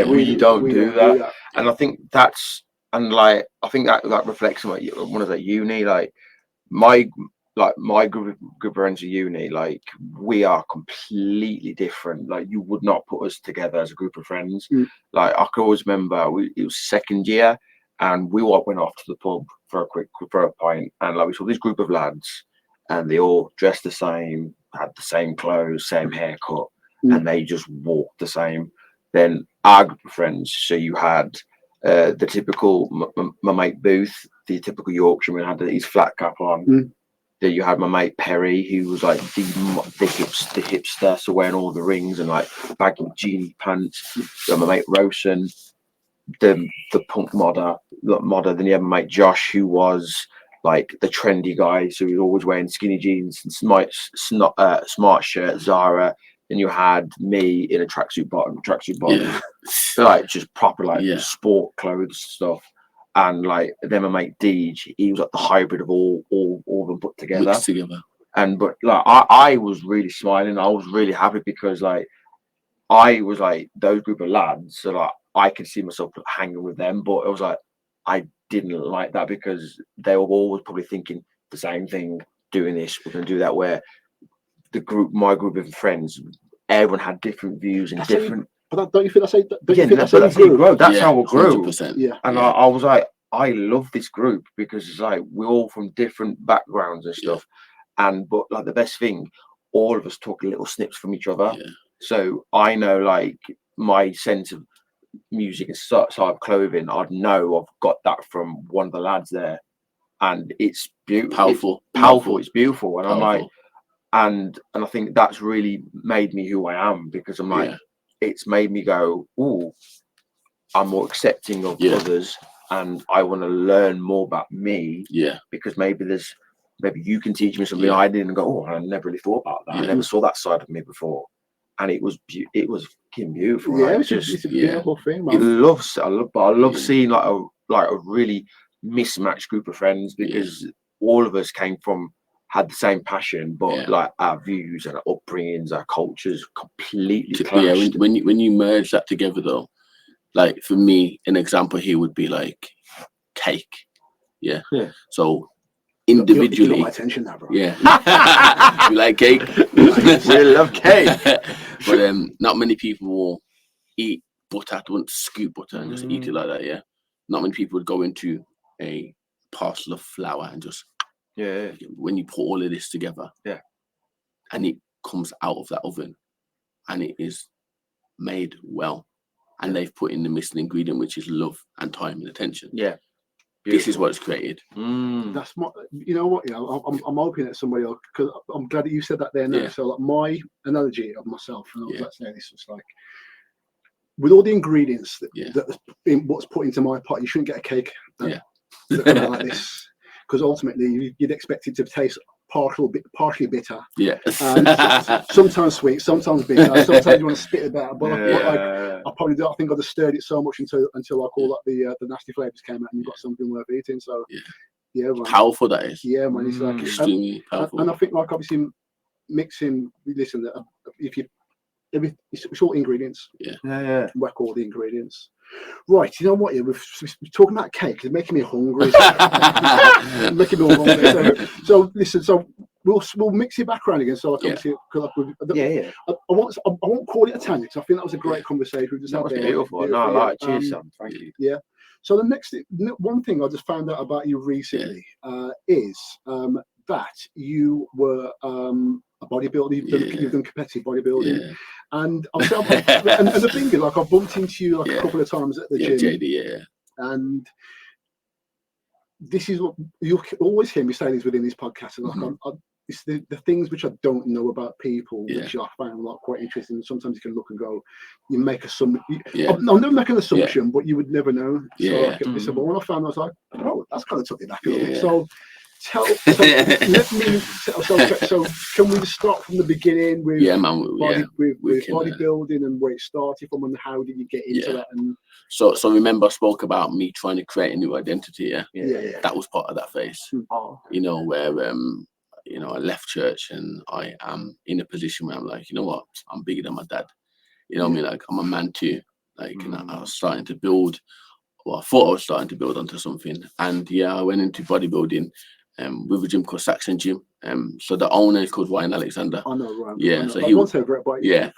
We don't do that. And I think that's, and like, I think that reflects on like, when I was at uni, like my group of friends at uni, like we are completely different. Like you would not put us together as a group of friends. Like I can always remember it was second year, and we all went off to the pub for a pint, and like we saw this group of lads, and they all dressed the same, had the same clothes, same haircut, and they just walked the same. Then our group of friends, so you had the typical my mate Booth, the typical Yorkshireman, had his flat cap on. Then you had my mate Perry, who was like the hipster, so wearing all the rings and like baggy jeany pants. Then my mate Rosen, the punk modder. Then you had my mate Josh, who was like the trendy guy, so he was always wearing skinny jeans and smart shirt, Zara. Then you had me in a tracksuit bottom, like just proper like sport clothes stuff. And like then my mate Deej, he was like the hybrid of all of them put together. Mixed together. And but like I was really smiling. I was really happy because like I was like those group of lads, so like I could see myself hanging with them. But it was like I didn't like that because they were always probably thinking the same thing, doing this, we're gonna do that. Where my group of friends, everyone had different views and different. But don't you think that's how you grow? That's how we grew. 100%. Yeah. And I was like, I love this group because it's like we're all from different backgrounds and stuff. But like the best thing, all of us took little snips from each other. Yeah. So I know like my sense of music and sort of clothing, I'd know I've got that from one of the lads there. And it's beautiful. Powerful. It's beautiful. And I'm like, and I think that's really made me who I am, because I'm like, it's made me go, ooh, I'm more accepting of others, and I want to learn more about me. Yeah. Because maybe you can teach me something I didn't go, oh, I never really thought about that. I never saw that side of me before. And it was fucking beautiful. Yeah, right? it's a beautiful thing, man. I love seeing like a really mismatched group of friends, because all of us had the same passion, but like our views and our upbringings, our cultures completely clashed. Yeah, when you merge that together though, like for me, an example here would be like cake. Yeah. So individually, you got my attention now, bro. Yeah. You like cake? We love cake. But not many people will eat butter, don't scoop butter and just eat it like that. Yeah. Not many people would go into a parcel of flour and just when you put all of this together, and it comes out of that oven and it is made well, and they've put in the missing ingredient, which is love and time and attention. Yeah. This is what's created. That's you know what? Yeah, I'm hoping that somebody else, because I'm glad that you said that there now. So like my analogy of myself, and I was like saying this was like, with all the ingredients that what's put into my pot, you shouldn't get a cake that like this, because ultimately you'd expect it to taste partially bitter. Yeah. Sometimes sweet, sometimes bitter. Sometimes you want to spit it out. But I probably do. I think I just stirred it so much until like all like the nasty flavors came out, and you got something worth eating. So man. Powerful that is. Yeah, man. It's like extremely powerful. And I think like obviously mixing. Listen, if you. It's all ingredients. Yeah. Whack all the ingredients. Right, you know what? Yeah, we're talking about cake. It's making me hungry. Making me all hungry. So listen. So we'll mix it back around again. So like obviously, I won't call it a tangent, because I think that was a great conversation. We just that was beautiful. No, I like it. Cheers, Sam. Thank you. Yeah. So one thing I just found out about you recently is that you were a bodybuilder. You've done competitive bodybuilding, and and the thing is, like, I've bumped into you like a couple of times at the gym. JD, and this is what you'll always hear me say this within this podcast. And like, it's the things which I don't know about people, Yeah. which I find like quite interesting. Sometimes you can look and go, you make a some. Yeah. I'm never making an assumption, but you would never know. So Yeah. like, but when I found, I was like, oh, that's kind of took me back a little bit. Yeah. So so can we start from the beginning with with bodybuilding and where it started from, and how did you get into that? And so remember I spoke about me trying to create a new identity. Yeah. That was part of that phase. You know, where you know, I left church and I am in a position where I'm like, you know what, I'm bigger than my dad. You know what I mean? Like, I'm a man too. Like, and I was starting to build. Well, I thought I was starting to build onto something, and I went into bodybuilding with a gym called Saxon Gym. So the owner is called Ryan Alexander. I know, Ryan. Yeah, I know. so he was over it, but yeah,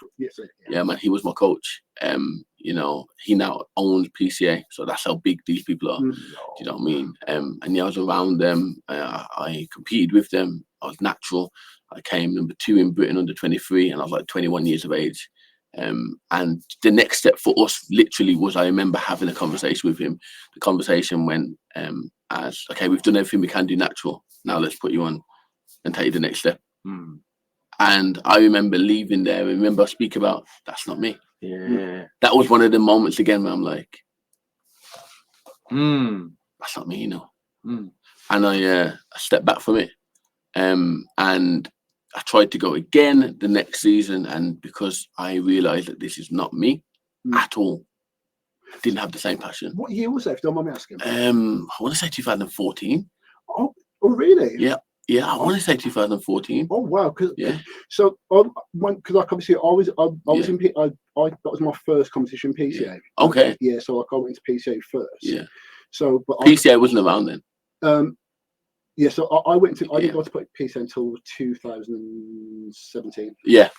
man, he was my coach. You know, he now owns PCA, so that's how big these people are. Do you know what I mean? And I was around them. I competed with them. I was natural. I came number 2 in Britain under 23, and I was like 21 years of age. And the next step for us literally was, I remember having a conversation with him. The conversation went as, okay, we've done everything we can do natural. Now let's put you on and take you the next step. And I remember leaving there. I remember speaking about, that's not me. Yeah. That was one of the moments again where I'm like, that's not me, you know. And I stepped back from it. And I tried to go again the next season, and because I realized that this is not me at all, I didn't have the same passion. What year was that, if you don't mind me asking? I want to say 2014. Oh, really? Yeah, I want to say 2014. Oh wow! Because like obviously I was in that was my first competition, PCA. Okay. Yeah, so like I went to PCA first. Yeah. So, but PCA wasn't around then. Yeah, so I went to. I didn't go to PCA until 2017. Yeah.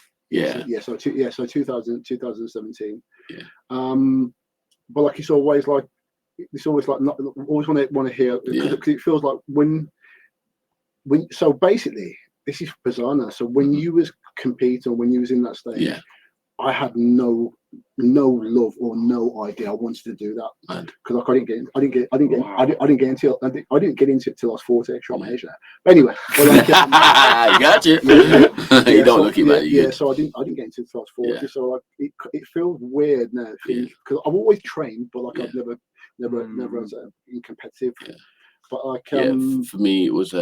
So 2017. Yeah. But like it's always like not always want to hear, because it feels like when so basically this is bizarre now. So when you was competing, when you was in that stage, I had no love or no idea I wanted to do that, because like I didn't get into it till I was 40. Show my age now. But anyway, you got you. You don't look it, man. Yeah, so I didn't get into it till I was 40. So like it feels weird now, because I've always trained, but like I've never as been competitive. But like for me it was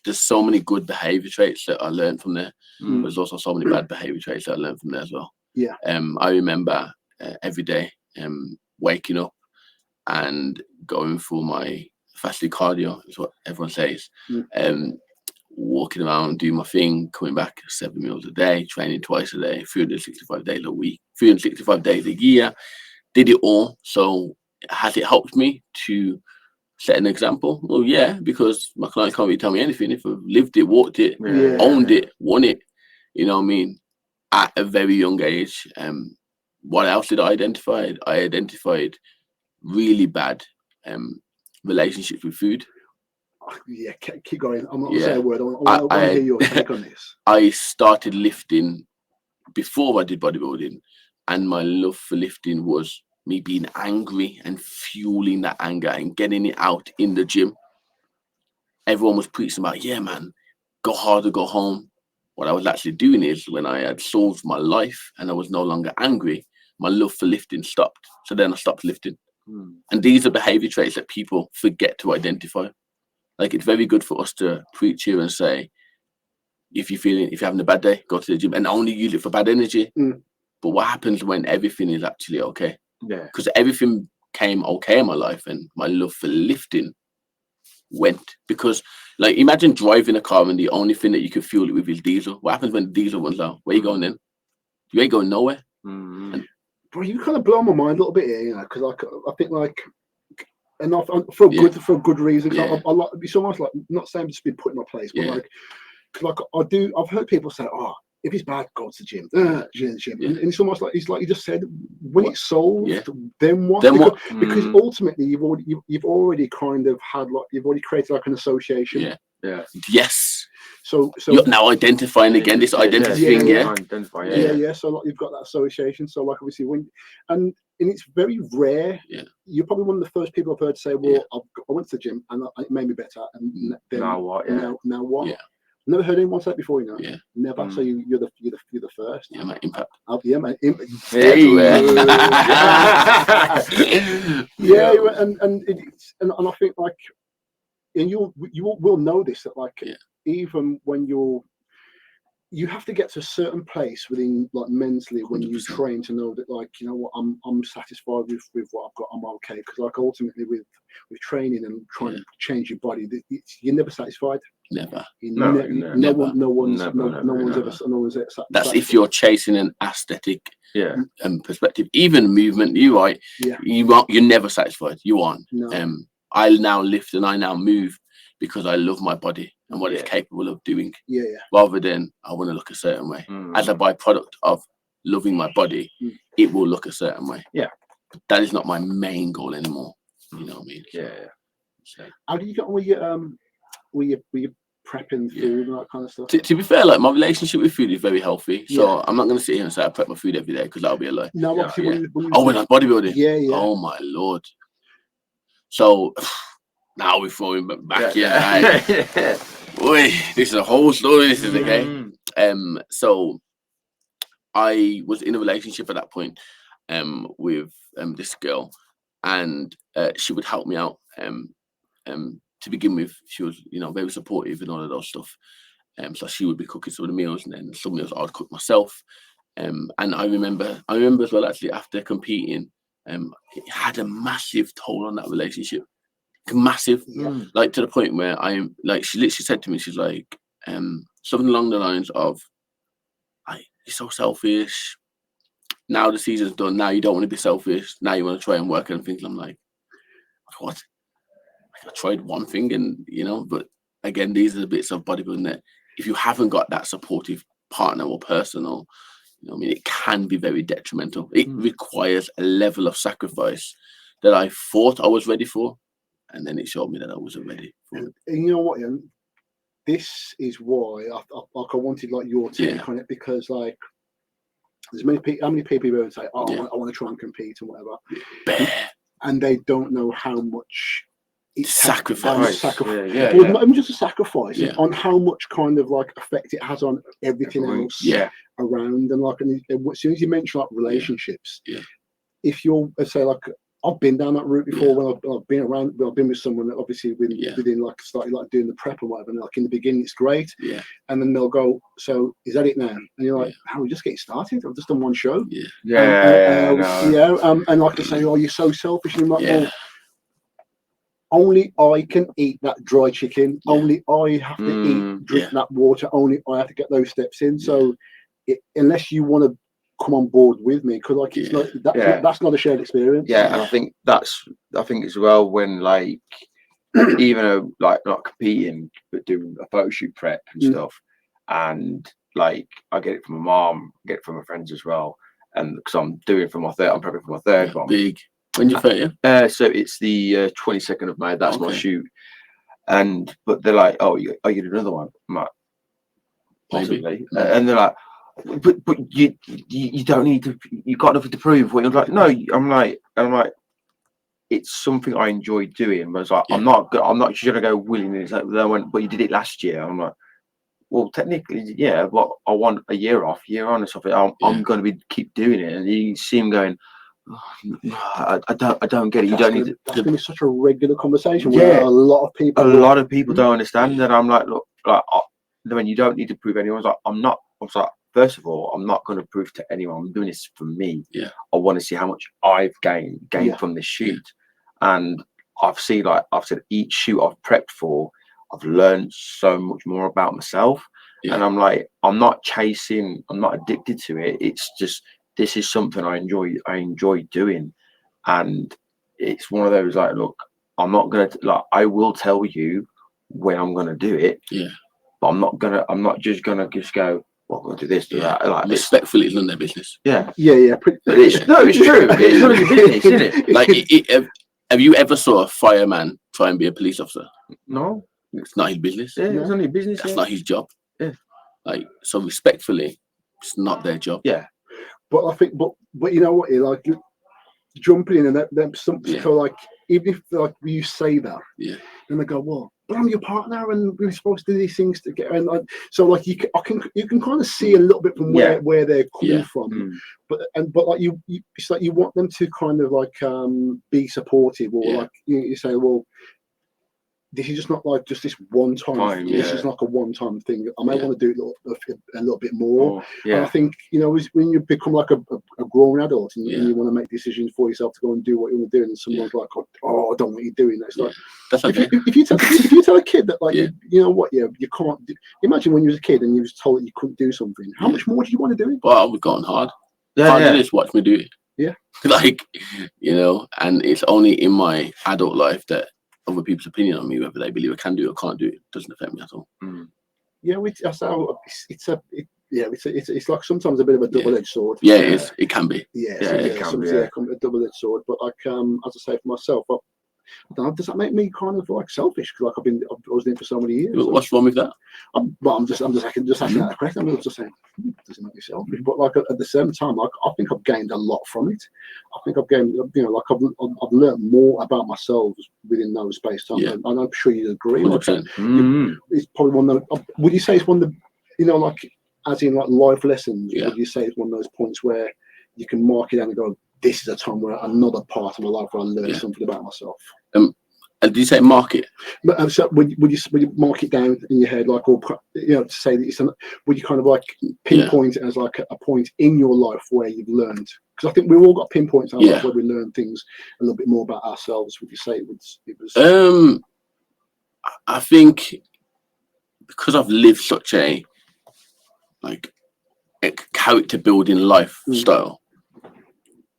there's so many good behavior traits that I learned from there. There's also so many bad behavior traits that I learned from there as well. I remember every day waking up and going through my fasted cardio, is what everyone says. Walking around, doing my thing, coming back 7 meals a day, training twice a day, 365 days a week, 365 days a year. Did it all. So has it helped me to set an example? Well, yeah, because my clients can't really tell me anything. If I've lived it, walked it, owned it, won it, you know what I mean, at a very young age. What else did I identify? I identified really bad relationships with food. Yeah, keep going. I'm not going to say a word. I want to hear your take on this. I started lifting before I did bodybuilding, and my love for lifting was me being angry and fueling that anger and getting it out in the gym. Everyone was preaching about, yeah, man, go hard or go home. What I was actually doing is, when I had solved my life and I was no longer angry, my love for lifting stopped. So then I stopped lifting. And these are behavior traits that people forget to identify. Like, it's very good for us to preach here and say, if you're having a bad day, go to the gym, and only use it for bad energy. But what happens when everything is actually okay? Yeah. Because everything came okay in my life, and my love for lifting went. Because, like, imagine driving a car and the only thing that you can fuel it with is diesel. What happens when the diesel runs out? Where you going then? You ain't going nowhere. Bro, you kind of blow my mind a little bit here, you know, because I think like, and for a good reason. I like, it's almost like, not saying just be put in my place, but like I've heard people say, oh, if it's bad, go to the gym. And it's almost like, you just said, when it's solved, then what? Because ultimately you've already kind of had, like, you've already created like an association. Yes. So you're now identifying again this identity thing. So like, you've got that association. So like, obviously and it's very rare. You're probably one of the first people I've heard say, well, I went to the gym and it made me better, and then, now what? Now what? Never heard anyone say it before, you know. Yeah. Never. So you're the first. Yeah, mate. Impact. Yeah, mate. Everywhere. Yeah, and I think like, and you will know this, that like, even when you have to get to a certain place within, like, mentally, when 100%. You train to know that, like, you know what, I'm satisfied with what I've got, I'm okay. Because like, ultimately with training and trying to change your body, you're never satisfied. Never. No one's ever satisfied. That's if you're chasing an aesthetic perspective. Even movement, you're never satisfied. You aren't. No. I now lift and I now move because I love my body and what it's capable of doing. Rather than I want to look a certain way. As a byproduct of loving my body, it will look a certain way. Yeah. That is not my main goal anymore. You know what I mean? So, how do you get on with your prepping food and that kind of stuff? To be fair, like, my relationship with food is very healthy. So I'm not going to sit here and say I prep my food every day, because that'll be a lie. No, obviously when I was bodybuilding. Yeah. Oh my Lord. So now we're throwing back here. Right? Boy, this is a whole story. This is okay. So I was in a relationship at that point with this girl, and she would help me out. To begin with, she was, very supportive and all of those stuff. So she would be cooking some of the meals, and then some meals I would cook myself. And I remember as well, actually, after competing, it had a massive toll on that relationship. Massive, like, to the point where I'm like, she literally said to me, she's like, something along the lines of, "You're so selfish. Now the season's done. Now you don't want to be selfish. Now you want to try and work and things." I'm like, what? I tried one thing, and but again, these are the bits of bodybuilding that if you haven't got that supportive partner or person, or it can be very detrimental. It requires a level of sacrifice that I thought I was ready for, and then it showed me that I wasn't ready for it. And you know what, Ian? This is why I wanted like your take on it, because like, there's how many people would say, I want to try and compete and whatever, and they don't know how much sacrifice. Not even just a sacrifice, on how much kind of like effect it has on everything else around. And like, and as soon as you mention like relationships, if you're, say, like, I've been down that route before when I've been with someone that obviously within like started like doing the prep or whatever, and like in the beginning it's great, and then they'll go, "So is that it now?" And you're like, "How, we just getting started? I've just done one show." And like they say, "Oh, you're so selfish," and I'm like, well, only I can eat that dry chicken. Only I have to drink that water. Only I have to get those steps in. So unless you want to come on board with me, because like it's not that's not a shared experience. And I think as well, when like even like not competing but doing a photo shoot prep and stuff, and like I get it from my mom, get it from my friends as well, and because I'm prepping for my third one. Big. When you photo? So it's the 22nd of May. That's my shoot, but they're like, "Oh, you get another one?" I'm like, possibly, and they're like, But you don't need to. You've got nothing to prove. You're like, no. I'm like, it's something I enjoy doing. But it's like, I'm not just gonna go willingly. It's like, they went, but you did it last year. I'm like, well, technically, but I want a year on and stuff. I'm going to keep doing it. And you see him going, oh, I don't get it. That's going to be such a regular conversation. Where a lot of people don't understand that. I'm like, look, when you don't need to prove anyone. I'm like, first of all, I'm not going to prove to anyone. I'm doing this for me. I want to see how much I've gained from this shoot. And I've seen, like I've said, each shoot I've prepped for, I've learned so much more about myself. And I'm like, I'm not addicted to it. It's just, this is something I enjoy doing. And it's one of those, like, look, I'm not going to, like, I will tell you when I'm going to do it. But I'm not just going to go, well, I'm going to do this, do that. Like, respectfully, it's none of their business. It's true. It's none of your business, isn't it? Like, have you ever saw a fireman try and be a police officer? No. It's not his business. It's not his business. That's not his job. Like, so respectfully, it's not their job. But I think, but you know what? Like, jumping in, and then some people like, even if like you say that, then they go, well, but I'm your partner, and we're supposed to do these things together. And so like you can kind of see a little bit from where they're coming from, but like it's like you want them to kind of like be supportive, or like you say, well, this is just not like just this one time. This is like a one-time thing. I may want to do it a little bit more. And I think, you know, when you become like a grown adult and you want to make decisions for yourself to go and do what you want to do, and someone's like, oh, I don't want you doing that. It's like, that's okay. if you tell a kid that, like, you know what, you can't do, imagine when you was a kid and you was told that you couldn't do something. How much more do you want to do it? Well, I would go on hard. Can't do this, watch me do it. Yeah. Like, you know, and it's only in my adult life that other people's opinion on me, whether they believe I can do it or can't do it, doesn't affect me at all. Yeah, it's like sometimes a bit of a double-edged sword. Yeah, it is. It can be. It can be a double-edged sword. But like, as I say for myself, I don't know, does that make me kind of like selfish? Because like I was in it for so many years. What's wrong with that? I'm just asking that question. I'm just saying, does it make me selfish? But like at the same time, like I think I've gained a lot from it. I think I've gained, you know, like I've learned more about myself within those space time. And I'm sure you'd agree. Like, it's probably one of the, would you say it's one of the, you know, like as in like life lessons? Would you say it's one of those points where you can mark it down and go, this is a time where another part of my life where I learned something about myself. Did you say market? But so would you mark it down in your head, like, or you know, to say that it's would you kind of like pinpoint it as like a point in your life where you've learned? Because I think we've all got pinpoints in our life where we learn things a little bit more about ourselves. Would you say it was? I think because I've lived such a character building lifestyle,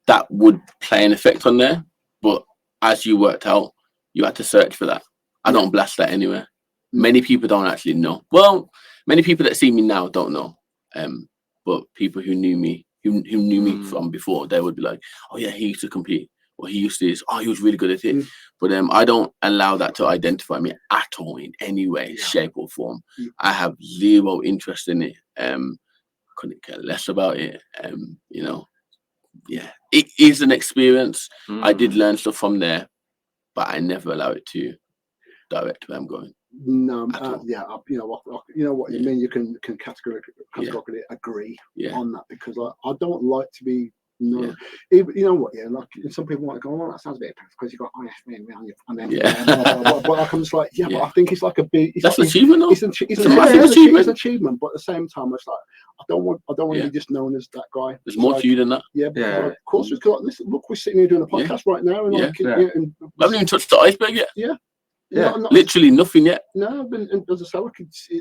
that would play an effect on there. But as you worked out, you had to search for that. I don't blast that anywhere. Many people don't actually know. Well, many people that see me now don't know. But people who knew me, who knew me from before, they would be like, oh yeah, he used to compete, or he used to this, oh, he was really good at it. But I don't allow that to identify me at all in any way, shape or form. I have zero interest in it. Couldn't care less about it. You know, it is an experience. I did learn stuff from there, but I never allow it to direct where I'm going. No, you know what you mean. You can categorically agree on that, because I don't like to be. You know what? Yeah, like some people might go, "Oh, that sounds a bit because you got and then but I'm just like, but I think it's like a big. That's like, an achievement. It's an achievement. It's an achievement, but at the same time, it's like I don't want to be just known as that guy. There's more to you than that. Of course, we've got this. Look, we're sitting here doing a podcast right now, and and we haven't even touched the iceberg yet. Literally nothing yet. No, and as I say,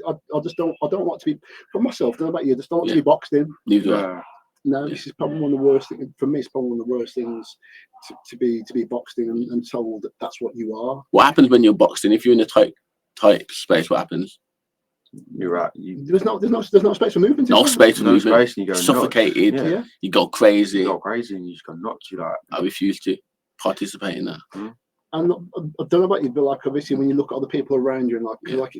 I just don't. I don't want to be, for myself. I don't know about you. I just don't want to be boxed in. Neither do I. No, this is probably one of the worst things for me. It's probably one of the worst things to be boxed in and told that that's what you are. What happens when you're boxed in? If you're in a tight space, what happens? You're right. There's no space for movement. No space for movement. Space, and you go suffocated. Yeah. You go crazy. You go crazy, and you just go nuts. You like. I refuse to participate in that. And I don't know about you, but like obviously when you look at other people around you, and like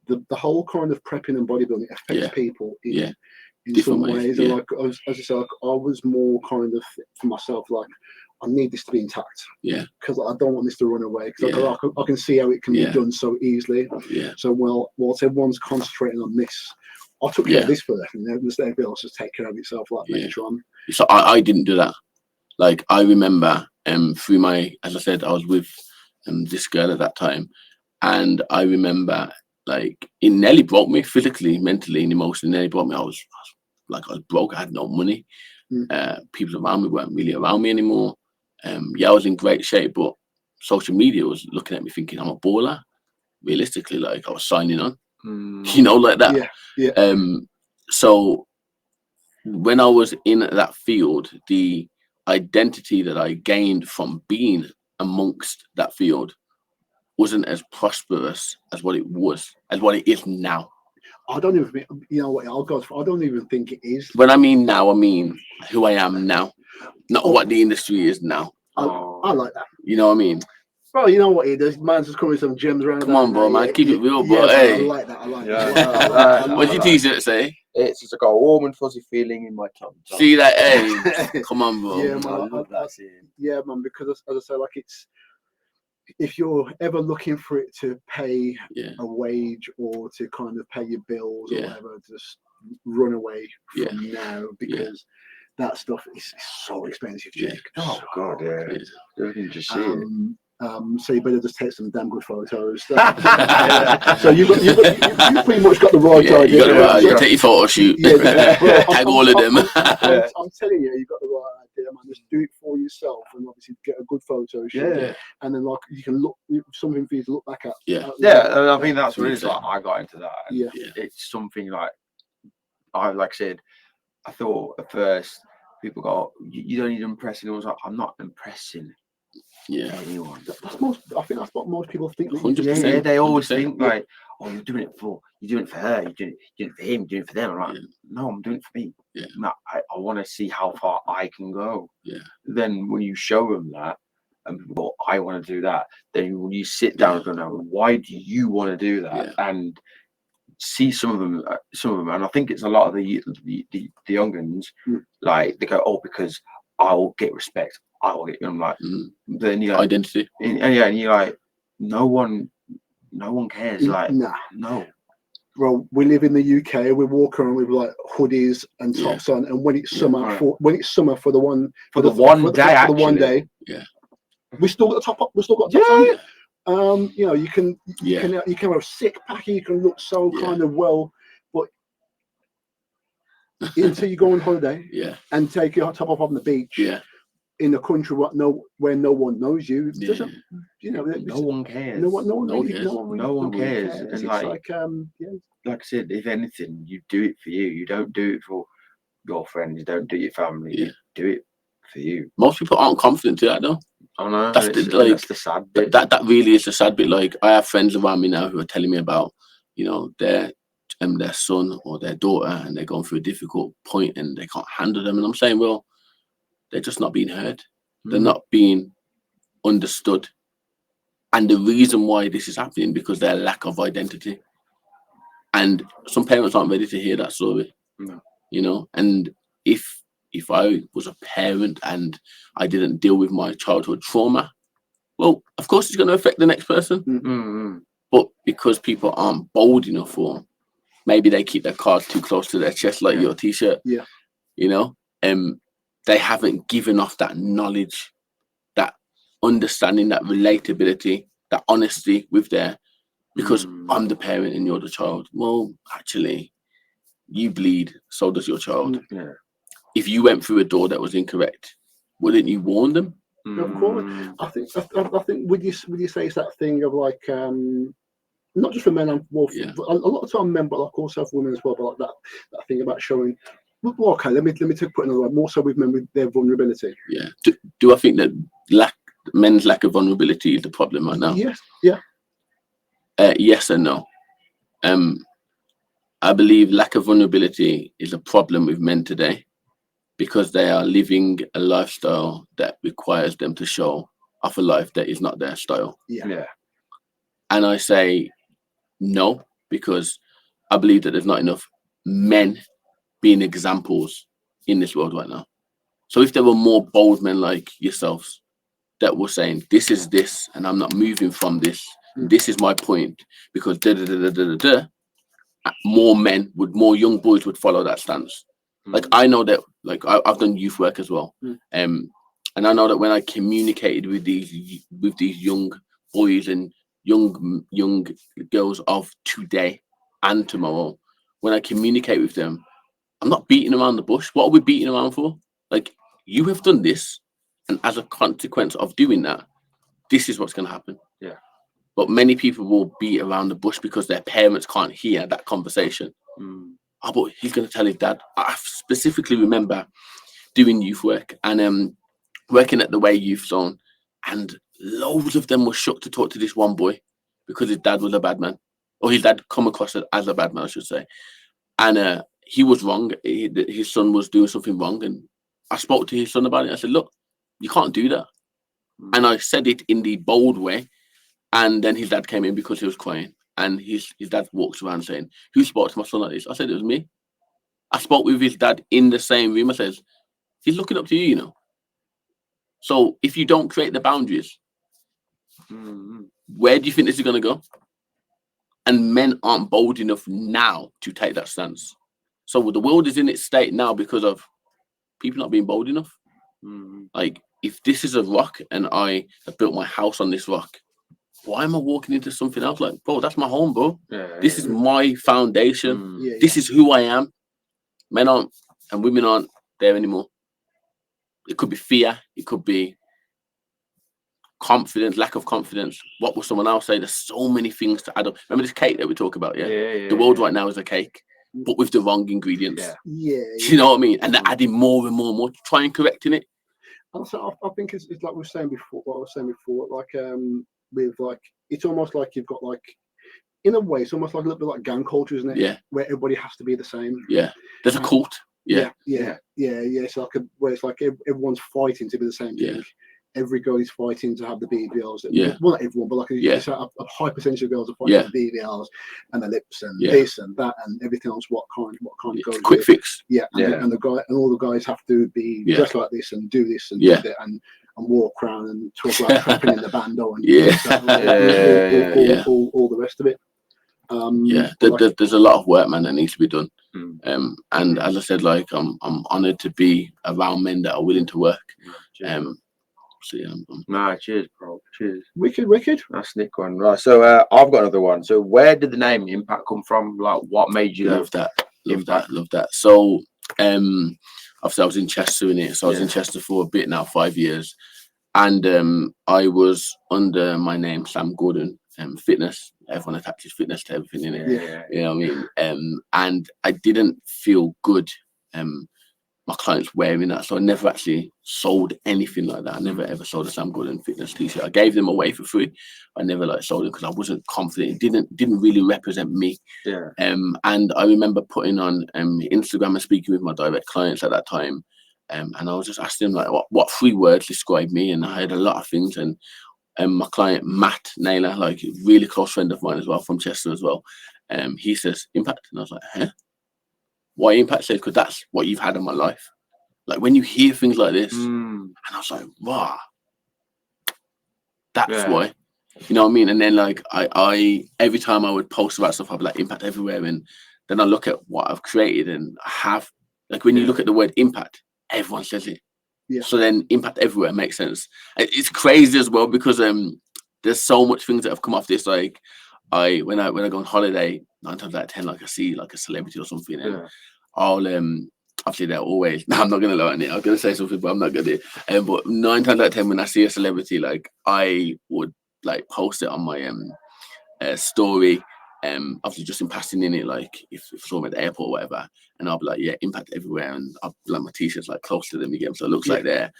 the whole kind of prepping and bodybuilding affects people in different some ways. And like as I said, like, I was more kind of for myself like, I need this to be intact. Because I don't want this to run away. Because I can see how it can be done so easily. So whilst everyone's concentrating on this, I took care of this first, and then everybody else just take care of itself like later on. So I didn't do that. Like I remember through my, as I said, I was with this girl at that time, and I remember like it nearly broke me physically, mentally, and emotionally. Nearly broke me. I was broke. I had no money. People around me weren't really around me anymore. I was in great shape, but social media was looking at me thinking I'm a baller. Realistically, like I was signing on, you know, like that. So when I was in that field, the identity that I gained from being amongst that field wasn't as prosperous as what it is now. I don't even think, you know what, I don't even think it is. When I mean now, I mean who I am now, not what the industry is now. I like that. You know what I mean? Bro, you know what he does? Man's just coming with some gems around. Come on, bro, man. Keep it real, bro. Hey. I like that. I like that. What did your t-shirt say? It's just got a warm and fuzzy feeling in my tongue. See that? Hey. Come on, bro. Yeah, man. Yeah, man, because as I say, like if you're ever looking for it to pay a wage or to kind of pay your bills or whatever, just run away from now, because that stuff is so expensive, Jake. Oh God, yeah. You can just see it. So you better just take some damn good photos. So you pretty much got the right idea. You got the right idea. Take your photo shoot. Tag all of them. I'm telling you, you got the right idea, man. Just do it for yourself, and obviously get a good photo shoot. And then like you can look something for you to look back at. I think that's what it is. Like I got into that. It's something like I said. I thought at first people go, you don't need to impress anyone. I was like, I'm not impressing. Anyone. I think that's what most people think. 100%. Yeah, they always think like, oh, you're doing it for her, you're doing it for him, you're doing it for them. I'm like, no, I'm doing it for me. No, I want to see how far I can go. Then when you show them that, and people go, I want to do that, then when you sit down and go, now, why do you want to do that? And see some of them, and I think it's a lot of the young uns, like they go, oh, because I'll get respect. I will get. I'm like, then you identity, and you're like, no one cares. Like, no. Well, we live in the UK. We walk around with like hoodies and tops on, and when it's summer, for the one day, we still got the top up. We still got tops on. You know, you can have a sick packer. You can look so kind of well, but until you go on holiday, and take your top off on the beach, in a country where no one knows you, doesn't, no one cares. No one cares. And it's like I said, if anything, you do it for you. You don't do it for your friends. You don't do it for your family. You do it for you. Most people aren't confident to that, though. I know. That's the sad bit. That really is the sad bit. Like, I have friends around me now who are telling me about, their son or their daughter, and they're going through a difficult point and they can't handle them. And I'm saying, well, they're just not being heard. They're not being understood. And the reason why this is happening because their lack of identity. And some parents aren't ready to hear that story. No. And if I was a parent and I didn't deal with my childhood trauma, well, of course it's going to affect the next person. But because people aren't bold enough for them, maybe they keep their cards too close to their chest, like your t-shirt. They haven't given off that knowledge, that understanding, that relatability, that honesty with because I'm the parent and you're the child. Well, actually, you bleed, so does your child. If you went through a door that was incorrect, wouldn't you warn them? Of course. I think would you say it's that thing of like not just for men, a lot of time men, but like also for women as well, but like that thing about showing. Well, okay, let me put another way. More so with men with their vulnerability. Do I think that men's lack of vulnerability is the problem right now? Yes. Yes and no. I believe lack of vulnerability is a problem with men today because they are living a lifestyle that requires them to show off a life that is not their style. And I say no, because I believe that there's not enough men being examples in this world right now. So if there were more bold men like yourselves that were saying, this is this, and I'm not moving from this, this is my point, because more young boys would follow that stance. Like, I know that, like, I've done youth work as well. And I know that when I communicated with these young boys and young girls of today and tomorrow, when I communicate with them, I'm not beating around the bush. What are we beating around for? Like, you have done this, and as a consequence of doing that, this is what's going to happen. But many people will beat around the bush because their parents can't hear that conversation. Oh, but he's going to tell his dad. I specifically remember doing youth work and working at the Way Youth Zone, and loads of them were shocked to talk to this one boy because his dad was a bad man, or his dad come across as a bad man, I should say. And he was wrong. His son was doing something wrong, and I spoke to his son about it. I said, look, you can't do that. And I said it in the bold way. And then his dad came in because he was crying. And his dad walks around saying, who spoke to my son like this? I said, it was me. I spoke with his dad in the same room. I said, he's looking up to you, you know. So if you don't create the boundaries, Where do you think this is going to go? And men aren't bold enough now to take that stance. So the world is in its state now because of people not being bold enough. Like, if this is a rock and I have built my house on this rock, why am I walking into something else? Like, bro, that's my home, bro. This is my foundation. This is who I am. Men aren't and women aren't there anymore. It could be fear. It could be confidence, lack of confidence. What will someone else say? There's so many things to add up. Remember this cake that we talk about? The world right now is a cake, but with the wrong ingredients. You know what I mean? And they're adding more and more and more to try and correcting it. Also, I think it's like we were saying before. What I was saying before, like with like, it's almost like you've got like, in a way, it's almost like a little bit like gang culture, isn't it? Yeah. Where everybody has to be the same. Yeah. There's a cult. Yeah. It's like where it's like everyone's fighting to be the same thing. Every girl is fighting to have the BBLs. Well, not everyone, but like a high percentage of girls are fighting for BBLs and the lips and this and that and everything else. What kind of goes quick fix. And the guy and all the guys have to be dressed like this and do this and do that and walk around and talk about trapping in the bando and all the rest of it. There's a lot of work, man, that needs to be done. And as I said, like I'm honoured to be around men that are willing to work. So nah, cheers, bro. Cheers. Wicked. That's Nick one. Right. So I've got another one. So where did the name Impact come from? Like, what made you love that? So obviously I was in Chester in it. So I was in Chester for a bit now, 5 years. And I was under my name, Sam Gordon, fitness. Everyone attaches fitness to everything in it. You know what I mean? And I didn't feel good. My clients wearing that, so I never actually sold anything like that. I never ever sold a Sam Gordon fitness t-shirt. I gave them away for free. I never sold it because I wasn't confident. It didn't really represent me. And I remember putting on Instagram and speaking with my direct clients at that time. And I was just asking them like what 3 words describe me, and I heard a lot of things. And my client Matt Naylor, like a really close friend of mine as well from Chester as well, he says impact, and I was like, huh? Why impact? Said because that's what you've had in my life. Like when you hear things like this, and I was like, wow, that's why. You know what I mean? And then like I every time I would post about stuff, I'd be like impact everywhere, and then I look at what I've created and I have. Like when you look at the word impact, everyone says it. So then impact everywhere makes sense. It's crazy as well because there's so much things that have come off this. Like when I go on holiday, 9 times out of 10, like I see like a celebrity or something, and I'll obviously they're always. No, I'm not gonna lie on it. I'm gonna say something, but I'm not gonna. But 9 times out of 10, when I see a celebrity, like I would like post it on my story. Obviously just in passing in it, like if someone at the airport or whatever, and I'll be like, yeah, impact everywhere, and I'll like my t-shirt's like close to them, you get them, so it looks like there.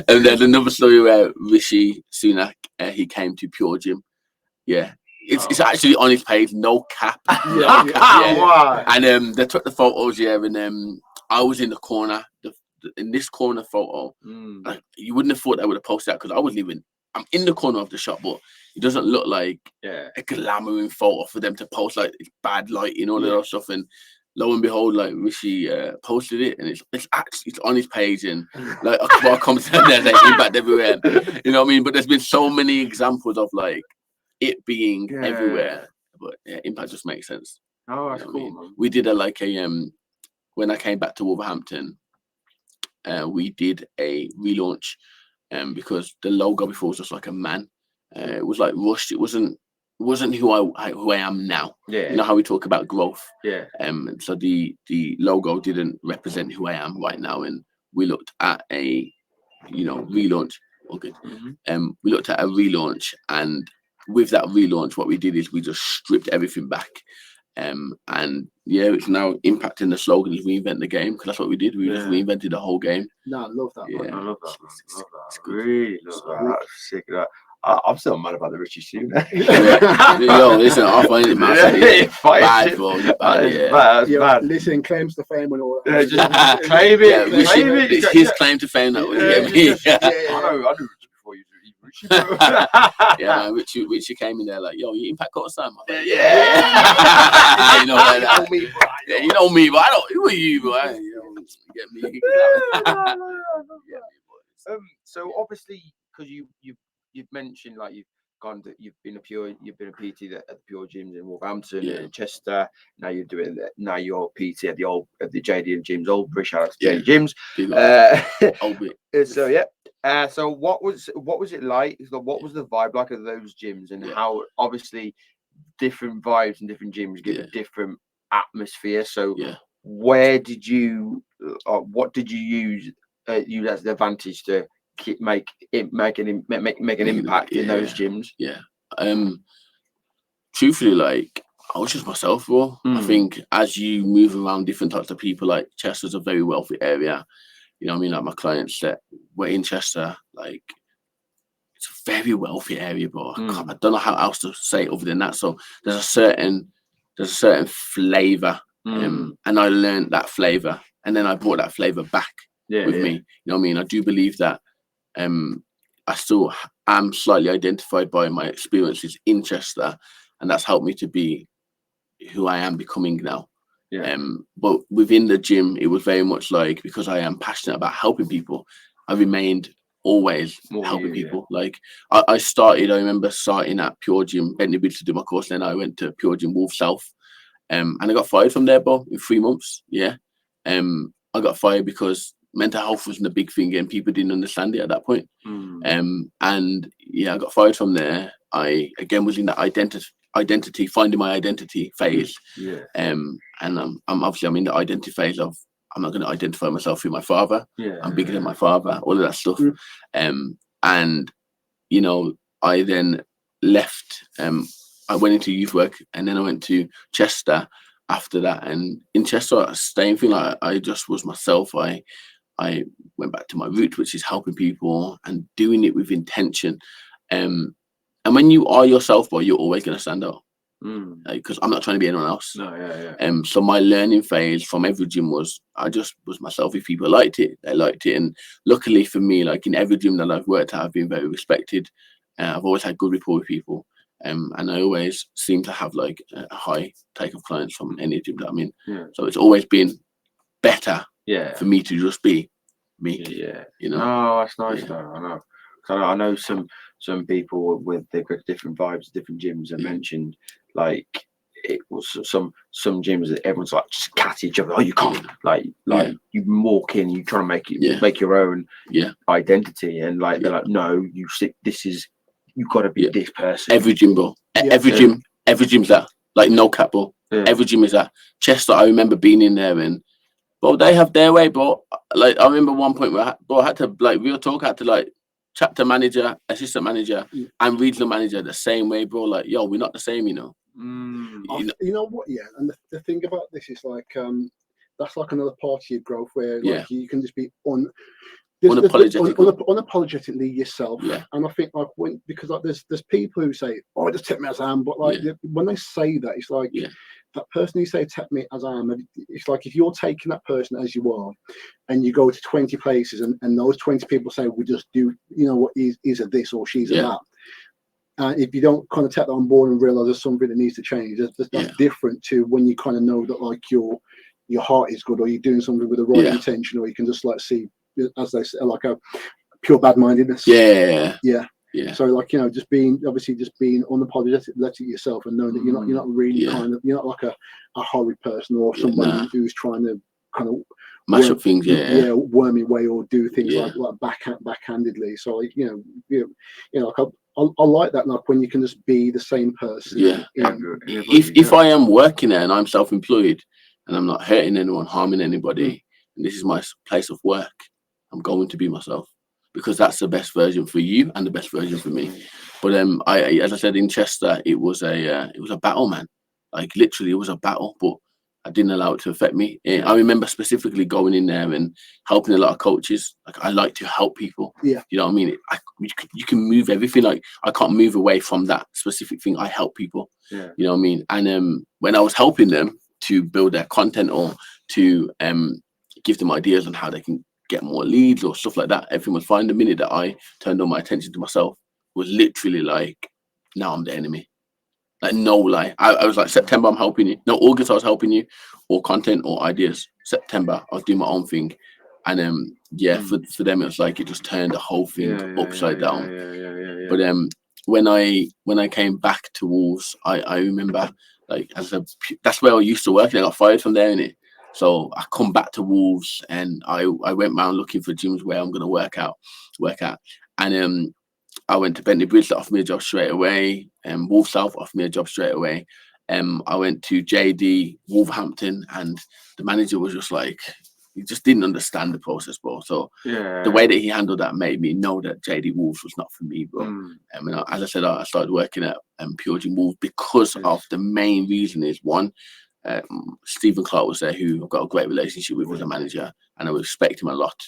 And there's another story where Rishi Sunak, he came to Pure Gym. It's actually on his page, no cap. Wow. And they took the photos, and I was in the corner, in this corner photo. Like, you wouldn't have thought I would have posted that because I wasn't even. I'm in the corner of the shop, but it doesn't look like a glamoring photo for them to post. Like it's bad lighting, all that stuff. And lo and behold, like Rishi posted it, and it's on his page, and like a comment there, like impact everywhere. You know what I mean? But there's been so many examples of like it being everywhere, but impact just makes sense. Oh, that's cool. Man. We did when I came back to Wolverhampton, we did a relaunch. Because the logo before was just like a man. It was like rushed. It wasn't who I am now. You know how we talk about growth. So the logo didn't represent who I am right now, and we looked at a relaunch. Okay. We looked at a relaunch, and with that relaunch, what we did is we just stripped everything back. And it's now impacting the slogan is reinvent the game, because that's what we did. We just reinvented the whole game. No, I love that. I love that. It's really love that. That's sick. I'm still mad about the Rishi Sunak. Yo, listen, I find it massive. Bad, bro. Bad. Listen, claims to fame and all that. Just claim it. Claim it. It's his claim to fame. That was I know Richie before you do. Man, Richie came in there like, yo, you impact got Sam. Like, you know like me, bro. Yeah, you know me, but I don't. Who are you, bro? You get me. So obviously, because you've you've mentioned like you've been a PT at the Pure gyms in Wolverhampton and Chester. Now you're PT at the JD gyms, Old British JD gyms. So so what was it like? What was the vibe like of those gyms, and how obviously different vibes and different gyms give a different atmosphere. So where did you what did you use as the advantage to make an impact in those gyms? Truthfully, like, I was just myself, bro. I think as you move around different types of people, like Chester's a very wealthy area. You know what I mean? Like my clients that were in Chester, like it's a very wealthy area, bro. I don't know how else to say it other than that. So there's a certain flavour, and I learned that flavour, and then I brought that flavour back with me. You know what I mean? I do believe that I still am slightly identified by my experiences in Chester, and that's helped me to be who I am becoming now. But within the gym, it was very much like, because I am passionate about helping people, I remained always helping people. Like I remember starting at Pure Gym Bentley Bridge to do my course, then I went to Pure Gym Wolf South, and I got fired from there, bro, in 3 months. I got fired because mental health wasn't a big thing and people didn't understand it at that point. And I got fired from there. I again was in that identity, finding my identity phase. And I'm in the identity phase of, I'm not going to identify myself through my father. I'm bigger than my father, all of that stuff. And you know, I then left. I went into youth work, and then I went to Chester after that. And in Chester, same thing. Like I just was myself. I went back to my roots, which is helping people and doing it with intention. And when you are yourself, boy, you're always going to stand out. Because I'm not trying to be anyone else. So my learning phase from every gym was, I just was myself. If people liked it, they liked it. And luckily for me, like in every gym that I've worked at, I've been very respected. I've always had good rapport with people. And I always seem to have like a high take of clients from any gym that I'm in. So it's always been better for me to just be me. You know. Oh, that's nice though. I know some people with different vibes, different gyms have mentioned like it was some gyms that everyone's like just cat each other. Oh, you can't like you walk in, you try to make your own identity, and like they're like, no, you've got to be this person. Every gym, bro. Every gym's that. Like no cap, bro. Every gym is that. Chester, I remember being in there and, bro, they have their way, bro. Like I remember one point where I had to like real talk. I had to like chapter manager, assistant manager, and regional manager the same way, bro. Like, yo, we're not the same, you know. You know what? Yeah, and the thing about this is like that's like another part of your growth where like you can just be unapologetically yourself. And I think like because like there's people who say, oh, just take me as I am, but like when they say that, it's like that person who say take me as I am, it's like if you're taking that person as you are and you go to 20 places and those 20 people say we just do, you know what, is a this or she's a that, and if you don't kind of take that on board and realize there's something that needs to change, that's different to when you kind of know that like your heart is good, or you're doing something with the right intention, or you can just like see, as they say, like a pure bad-mindedness. So like, you know, just being unapologetic yourself, and knowing that you're not really you're not like a horrid person or somebody who's trying to kind of mash up things, worm your way or do things like backhandedly. So like, you know, like I like that, like when you can just be the same person. If I am working there and I'm self-employed and I'm not hurting anyone, harming anybody, and this is my place of work, I'm going to be myself, because that's the best version for you and the best version for me. But as I said, in Chester, it was a battle, man. Like literally, it was a battle, but I didn't allow it to affect me. I remember specifically going in there and helping a lot of coaches. Like I like to help people. You know what I mean? You can move everything. Like I can't move away from that specific thing. I help people. You know what I mean? And when I was helping them to build their content or to give them ideas on how they can get more leads or stuff like that, everything was fine. The minute that I turned on my attention to myself, was literally like, now I'm the enemy. Like no lie. I was like, September, I'm helping you. No, August, I was helping you, or content or ideas. September, I was doing my own thing. And for them, it was like it just turned the whole thing upside down. But when I came back to Wolves, I remember like that's where I used to work, and I got fired from there, innit? So I come back to Wolves, and I went around looking for gyms where I'm gonna work out, and I went to Bentley Bridge, that offered me a job straight away, and Wolves South offered me a job straight away. I went to JD Wolverhampton, and the manager was just like, he just didn't understand the process, bro. So the way that he handled that made me know that JD Wolves was not for me, bro. And as I said, I started working at Pure Gym Wolves because of the main reason is one, Stephen Clark was there, who I've got a great relationship with as a manager, and I respect him a lot.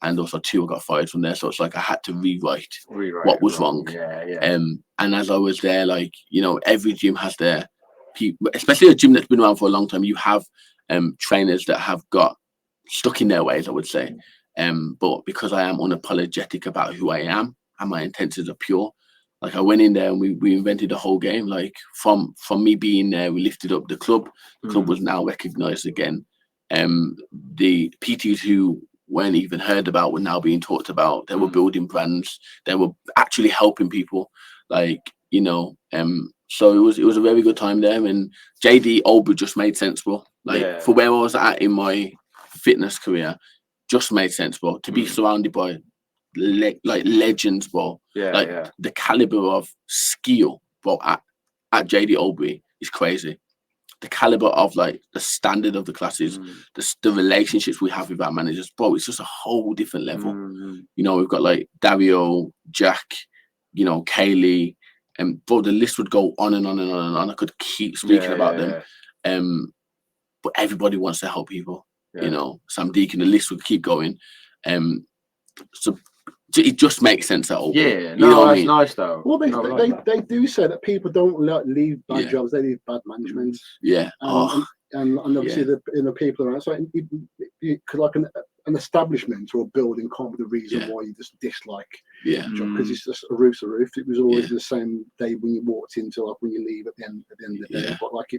And also, two, I got fired from there, so it's like I had to rewrite what was wrong. And as I was there, like, you know, every gym has their people, especially a gym that's been around for a long time. You have trainers that have got stuck in their ways, I would say. But because I am unapologetic about who I am and my intentions are pure, like I went in there and we invented the whole game. Like from me being there, we lifted up the club. The club was now recognized again. The PTs who weren't even heard about were now being talked about. They were building brands. They were actually helping people. Like, you know, so it was a very good time there. And JD Oldbury just made sense, bro. Like for where I was at in my fitness career, just made sense, bro. To be surrounded by like legends, bro. The caliber of skill, bro, at JD Oldbury is crazy. The caliber of like the standard of the classes, the relationships we have with our managers, bro, it's just a whole different level. You know, we've got like Dario, Jack, you know, Kaylee, and bro, the list would go on and on and on and on. I could keep speaking about them. But everybody wants to help people. You know, Sam Deacon, the list would keep going. So it just makes sense at all. You know what I mean? Nice though. Well, they do say that people don't leave bad jobs; they leave bad management. And obviously the people around. So like an establishment or a building can't be the reason why you just dislike. Because it's just a roof's a roof. It was always the same day when you walked into, like when you leave at the end of the day. But like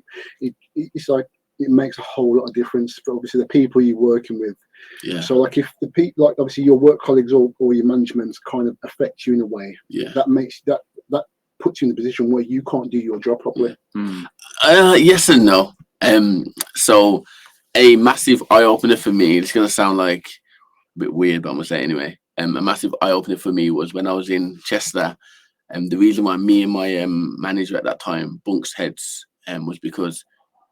it's like it makes a whole lot of difference for obviously the people you're working with. So like if the people, like obviously your work colleagues or your management kind of affect you in a way, that makes that puts you in a position where you can't do your job properly. Yes and no. So a massive eye opener for me, it's gonna sound like a bit weird, but I'm gonna say it anyway. A massive eye opener for me was when I was in Chester, and the reason why me and my manager at that time bunks heads was because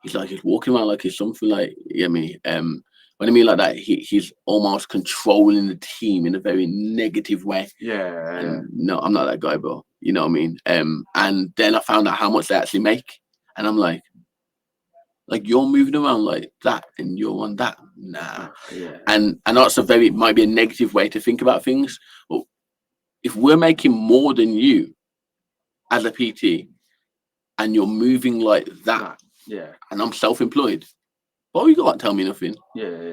he's walking around like he's something like, you know me. When I mean like that, he's almost controlling the team in a very negative way. No, I'm not that guy, bro. You know what I mean? And then I found out how much they actually make, and I'm like you're moving around like that, and you're on that. Nah. And that's might be a negative way to think about things. But if we're making more than you as a PT, and you're moving like that, and I'm self-employed, oh, you can't tell me nothing.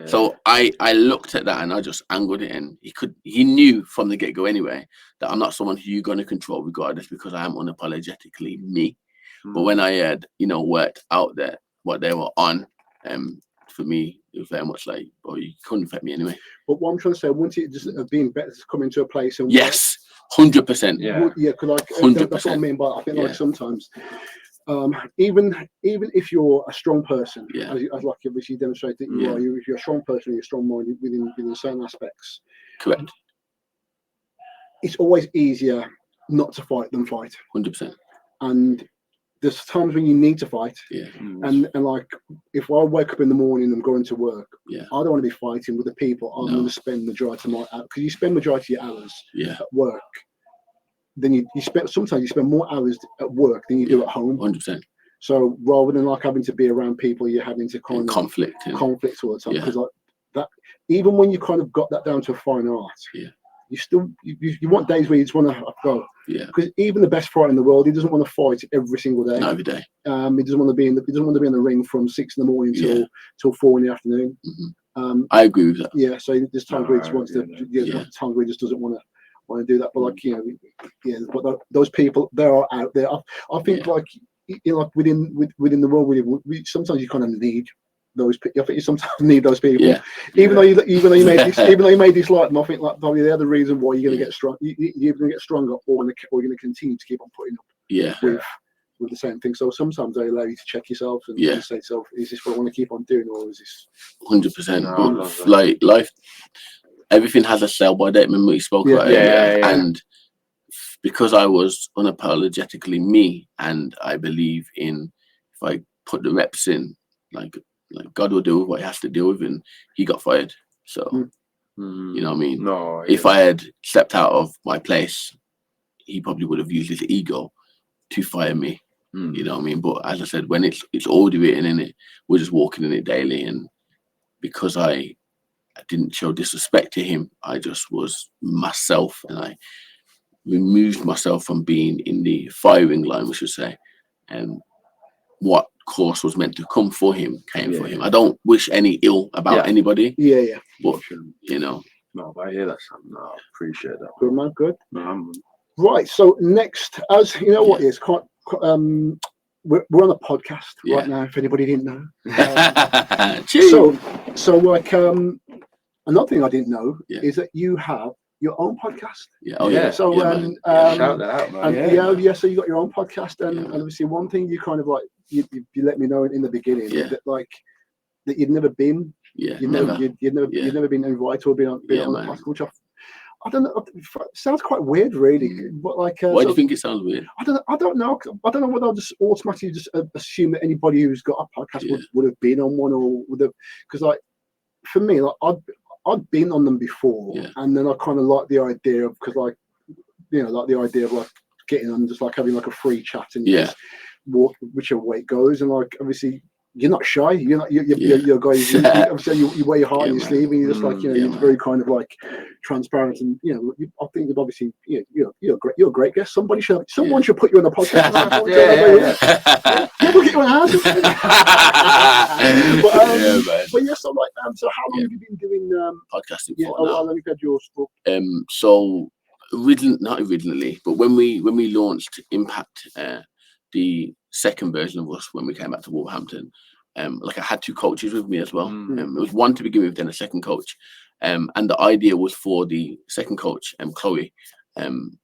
So I looked at that and I just angled it, and he knew from the get-go anyway that I'm not someone who you're going to control regardless, because I am unapologetically me. But when I had, you know, worked out there what they were on, for me it was very much like, oh, you couldn't affect me anyway. But what I'm trying to say, wouldn't it just have been better to come into a place and 100%. Because like 100%. That's what I mean by I think like sometimes even if you're a strong person, as like obviously you demonstrate that you are, if you're a strong person, you're strong minded within certain aspects. Correct. It's always easier not to fight than fight. 100%. And there's times when you need to fight. And like if I wake up in the morning and I'm going to work, I don't want to be fighting with the people I'm going to spend majority of my hours, because you spend majority of your hours at work. Then you spend more hours at work than you do at home. 100%. So rather than like having to be around people, you're having to kind of conflict all the time. Because like that, even when you kind of got that down to a fine art, you still you want days where you just want to go. Because even the best fighter in the world, he doesn't want to fight every single day. Not every day. He doesn't want to be in the ring from 6 in the morning till 4 in the afternoon. I agree with that. So there's times where he just wants to. Times where he just doesn't want to do that. But like but those people, they are out there. I think like within the world, we sometimes you kind of need those. I think you sometimes need those people. Yeah. Even though you may dislike them, I think like probably they're the reason why you're going to get strong. You're going to get stronger, or you're going to continue to keep on putting up with the same thing. So sometimes they allow you to check yourself and say to yourself, is this what I want to keep on doing, or is this 100%? Like life, everything has a sell by date. Remember we spoke about it, and because I was unapologetically me, and I believe in if I put the reps in, like God will deal with what he has to deal with, and he got fired. So you know what I mean? No, if I had stepped out of my place, he probably would have used his ego to fire me. You know what I mean? But as I said, when it's already written in it, we're just walking in it daily. And because I didn't show disrespect to him, I just was myself, and I removed myself from being in the firing line, we should say. And what course was meant to come for him came for him. I don't wish any ill about anybody. But you know. No, but I hear that, Sam. No, I appreciate that. Good man, good. No, right. So next, as you know, what is quite. We're on a podcast right now. If anybody didn't know, so like another thing I didn't know is that you have your own podcast. So shout that out, man. So you got your own podcast, and obviously one thing you kind of like you let me know in the beginning that like that you'd never been. You'd never been invited or been on the podcast, which I don't know. It sounds quite weird, really. But like, why do you think it sounds weird? I don't know. I don't know whether I'll just automatically just assume that anybody who's got a podcast would have been on one, or would have, because like for me, like I'd been on them before, and then I kind of like the idea of, because like like the idea of like getting on, just like having like a free chat and just walk whichever way it goes, and like obviously. You're not shy. You're a guy. Obviously, you wear your heart on your sleeve, and you're just like you're very kind of like transparent, and I think you've obviously you're a great guest. Someone should put you on the podcast. Look at your hands. But yes, so like so how long have you been doing podcasting for? How long have you had yours for? So not originally, but when we launched Impact, the second version of us, when we came back to Wolverhampton, like I had two coaches with me as well. It was one to begin with, then a second coach, and the idea was for the second coach, Chloe,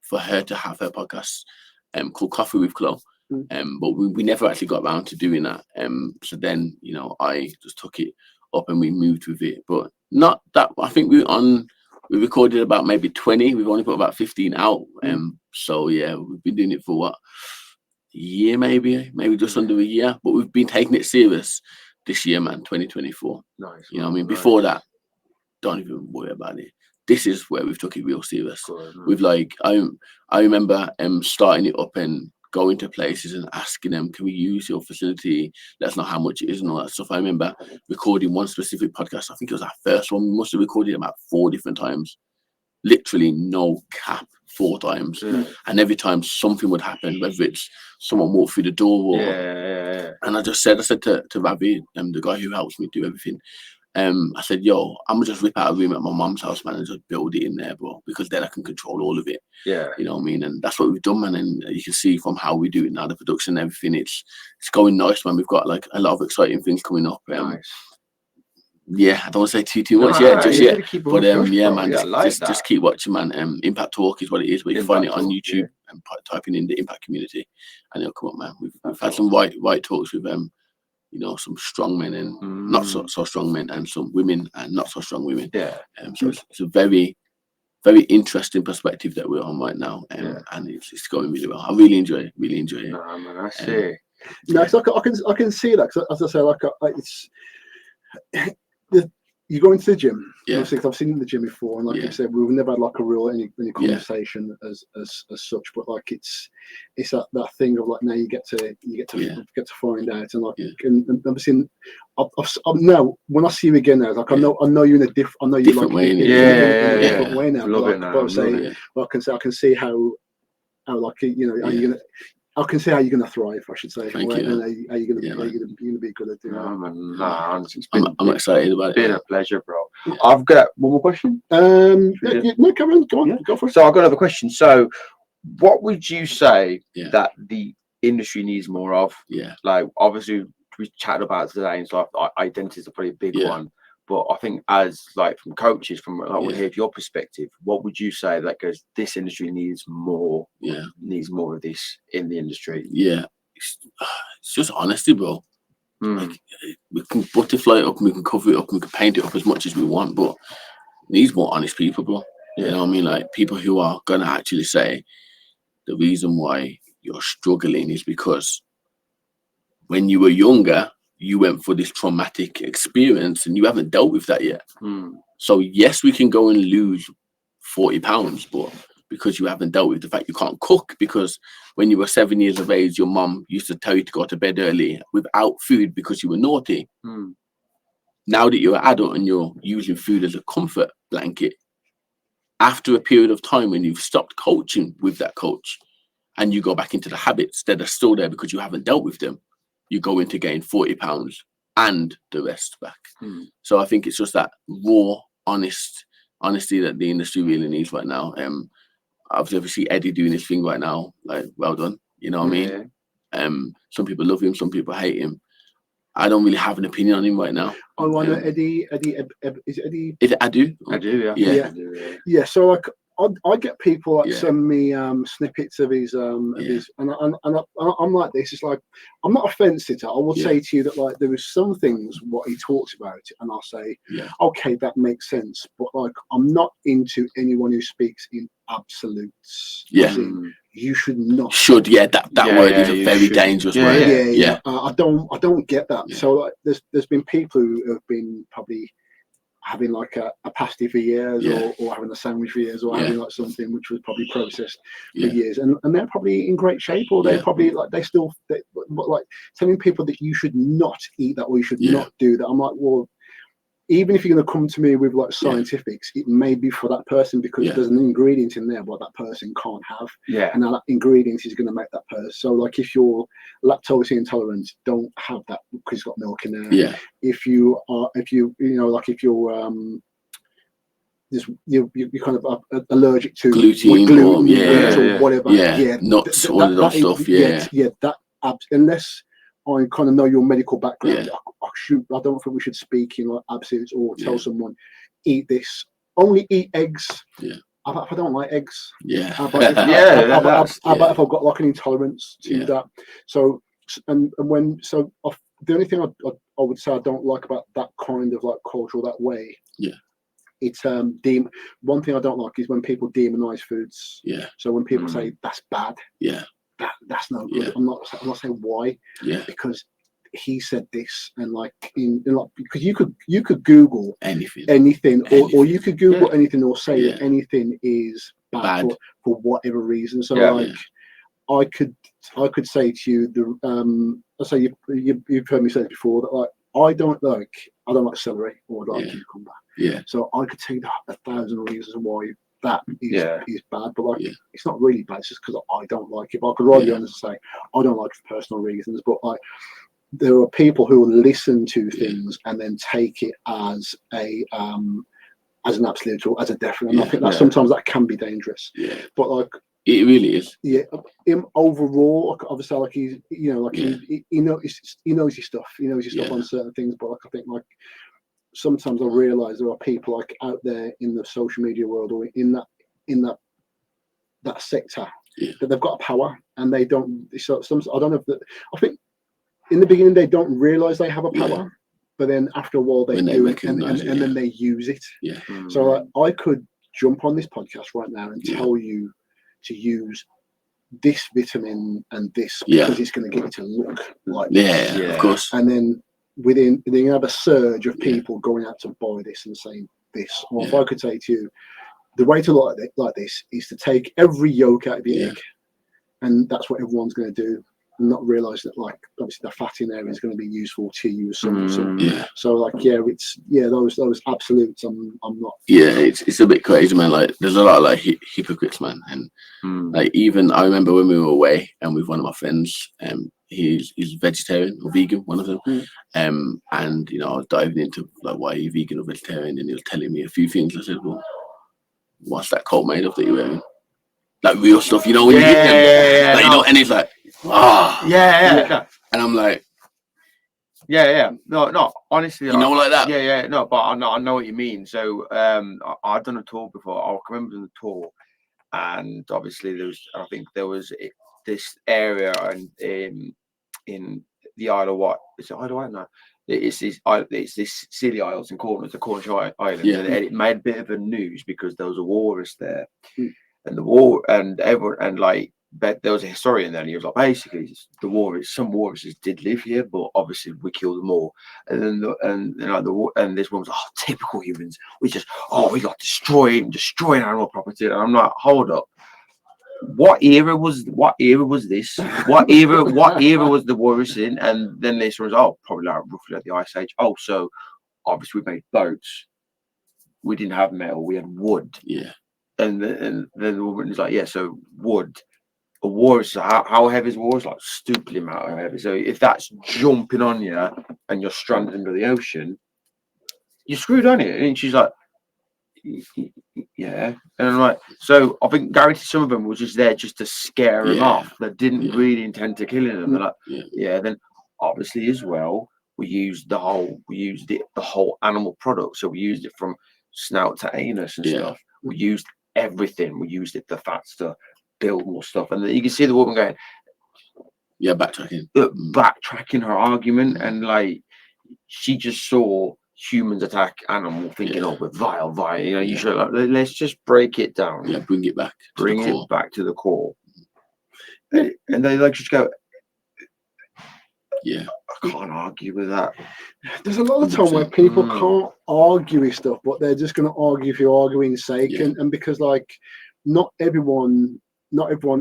for her to have her podcast called Coffee with Chloe, but we never actually got around to doing that. So then I just took it up and we moved with it, but not that. I think we recorded about maybe 20. We've only put about 15 out. So yeah, we've been doing it for what? Year, maybe just under a year, but we've been taking it serious this year, man. 2024. Nice. You know what I mean? Before that, don't even worry about it. This is where we've took it real serious. We've like I remember starting it up and going to places and asking them, can we use your facility? Let us know how much it is and all that stuff. I remember recording one specific podcast. I think it was our first one. We must have recorded it about 4 different times. Literally no cap, 4 times, and every time something would happen, whether it's someone walked through the door or and I said to Ravi, the guy who helps me do everything, I said, yo, I'm gonna just rip out a room at my mum's house, man, and just build it in there, bro, because then I can control all of it. You know what I mean? And that's what we've done, man. And you can see from how we do it now, the production and everything, it's going nice, man. We've got like a lot of exciting things coming up. Nice. Yeah, I don't want to say too much yet, just yet. But yeah, man, just keep watching, man. Impact Talk is what it is, but you can find it on YouTube and typing in the Impact Community, and it'll come up, man. We've had some right talks with some strong men and not so strong men, and some women and not so strong women. So it's a very, very interesting perspective that we're on right now, and it's going really well. I really enjoy it. No, man, I see. No, so I can see that, because as I say, like it's. You go into the gym. I've seen you in the gym before, and like I said, we've never had like a real any conversation as such. But like it's that thing of like now you get to find out, and like and obviously now when I see you again now, like I know you in a different way. Different way now. Love it now. I can see how like how you're gonna. I can see how you're going to thrive, I should say. Thank you. And how you're going to be good at doing that. I'm excited about it. It's been a pleasure, bro. I've got one more question. No, come on, go on, go for it. So I've got another question. So, what would you say that the industry needs more of? Like, obviously, chatted about today and stuff, identities are probably a big one. But I think as like from coaches, from I want to hear your perspective, what would you say that goes, this industry needs more, needs more of this in the industry? Yeah, it's just honesty, bro. Like, we can butterfly it up and we can cover it up and we can paint it up as much as we want, but it needs more honest people, bro. You know what I mean? Like, people who are gonna actually say the reason why you're struggling is because when you were younger, you went for this traumatic experience and you haven't dealt with that yet. So yes, we can go and lose 40 pounds, but because you haven't dealt with the fact you can't cook, because when you were 7 years of age, your mum used to tell you to go to bed early without food because you were naughty. Now that you're an adult and you're using food as a comfort blanket, after a period of time when you've stopped coaching with that coach and you go back into the habits that are still there because you haven't dealt with them, you go into getting 40 pounds and the rest back. So I think it's just that raw, honesty that the industry really needs right now. Obviously Eddie doing his thing right now, like, well done. You know what I mean? Some people love him, some people hate him. I don't really have an opinion on him right now. Oh, I know Eddie. Is it Eddie? Is it Adu? I do, yeah. So like, I get people that send me snippets of his and I'm like this. It's like, I'm not a fence sitter. I will say to you that like there is some things what he talks about, and I'll say, okay, that makes sense. But like, I'm not into anyone who speaks in absolutes. You should not. That word is a very dangerous word. I don't get that. So like, there's been people who have been probably having like a pasty for years, or having a sandwich for years, or having like something which was probably processed for years, and they're probably in great shape, or they're probably like like telling people that you should not eat that or you should not do that. I'm like, well, even if you're going to come to me with like scientifics, it may be for that person because there's an ingredient in there what that person can't have, and now that ingredient is going to make that person. So like, if you're lactose intolerant, don't have that because it's got milk in there. If you're you're kind of allergic to gluten or whatever, nuts, all of that stuff. Unless I kind of know your medical background, I don't think we should speak in like absolutes or tell someone eat this, only eat eggs. How about if I don't like eggs? How about if I've got like an intolerance to that? So the only thing I would say I don't like about that kind of like culture, that way, it's one thing I don't like is when people demonize foods. So when people say that's bad, that's not good. I'm not saying why, because he said this, and like because you could Google anything or you could Google anything or say that anything is bad. For whatever reason. So I could say to you, I say you've heard me say it before, that like I don't like celery or cucumber. So I could tell you 1,000 reasons why that is bad, but like it's not really bad. It's just because I don't like it. But I could rather be honest and say I don't like it for personal reasons. But like, there are people who will listen to things and then take it as an absolute or as a definite. And I think that sometimes that can be dangerous. But like, it really is. Him overall, obviously, like he knows his stuff. He knows his stuff on certain things. But like, I think like, sometimes I realise there are people like out there in the social media world or in that sector that they've got a power and they don't. So I don't know if that. I think in the beginning they don't realise they have a power, but then after a while they do, and then they use it. So I could jump on this podcast right now and tell you to use this vitamin and this because it's going to get you to look like this. Of course. And then then you have a surge of people going out to buy this and saying this. Or if I could say to you, the way to look like this is to take every yolk out of your egg, and that's what everyone's going to do. Not realize that like obviously the fat in there is going to be useful to you. So like it's those absolutes. I'm not. It's a bit crazy, man. Like there's a lot of like hypocrites, man. And like even I remember when we were away and with one of my friends, he's vegetarian or vegan, one of them. And you know, I was diving into like, why are you vegan or vegetarian? And he was telling me a few things. I said, well, what's that coat made of that you're wearing? Like real stuff, you know, when you hit them, like, you know, and he's like, and I'm like, Yeah. No. Honestly, You know, like that. Yeah. No, but I know what you mean. So, I've done a tour before. I remember doing the tour, and obviously I think there was this area in the Isle of Wight. Is it Isle of Wight? No. It's this Scilly Isles in Cornwall, the Cornish Islands, and it made a bit of a news because there was a walrus there, and the war and everyone and like. But there was a historian there, and he was like, basically, some walruses did live here, but obviously we killed them all. And then and this one was like, oh, typical humans. We like destroying animal property. And I'm like, hold up, what era was this? What era was the walrus in? And then this was probably like roughly at the Ice Age. Oh, so obviously we made boats. We didn't have metal. We had wood. Yeah. And then the woman is like, yeah, so wood. A walrus, how heavy is a walrus? Like stupidly amount of heavy. So if that's jumping on you and you're stranded under the ocean, you're screwed, aren't you? And she's like, yeah. And I'm like, so I think guaranteed some of them was just there just to scare them off. They didn't really intend to killing them. They're like, Then obviously as well, we used the whole animal product. So we used it from snout to anus and stuff. We used everything. We used it, the fat stuff. Build more stuff, and you can see the woman going, backtracking her argument, and like she just saw humans attack animal, thinking, "Oh, we're vile." You know, you should let's just break it down. Yeah, bring it back to the core. And they like just go, yeah, I can't argue with that. There's a lot of time where people can't argue with stuff, but they're just going to argue for arguing's sake, and because like not everyone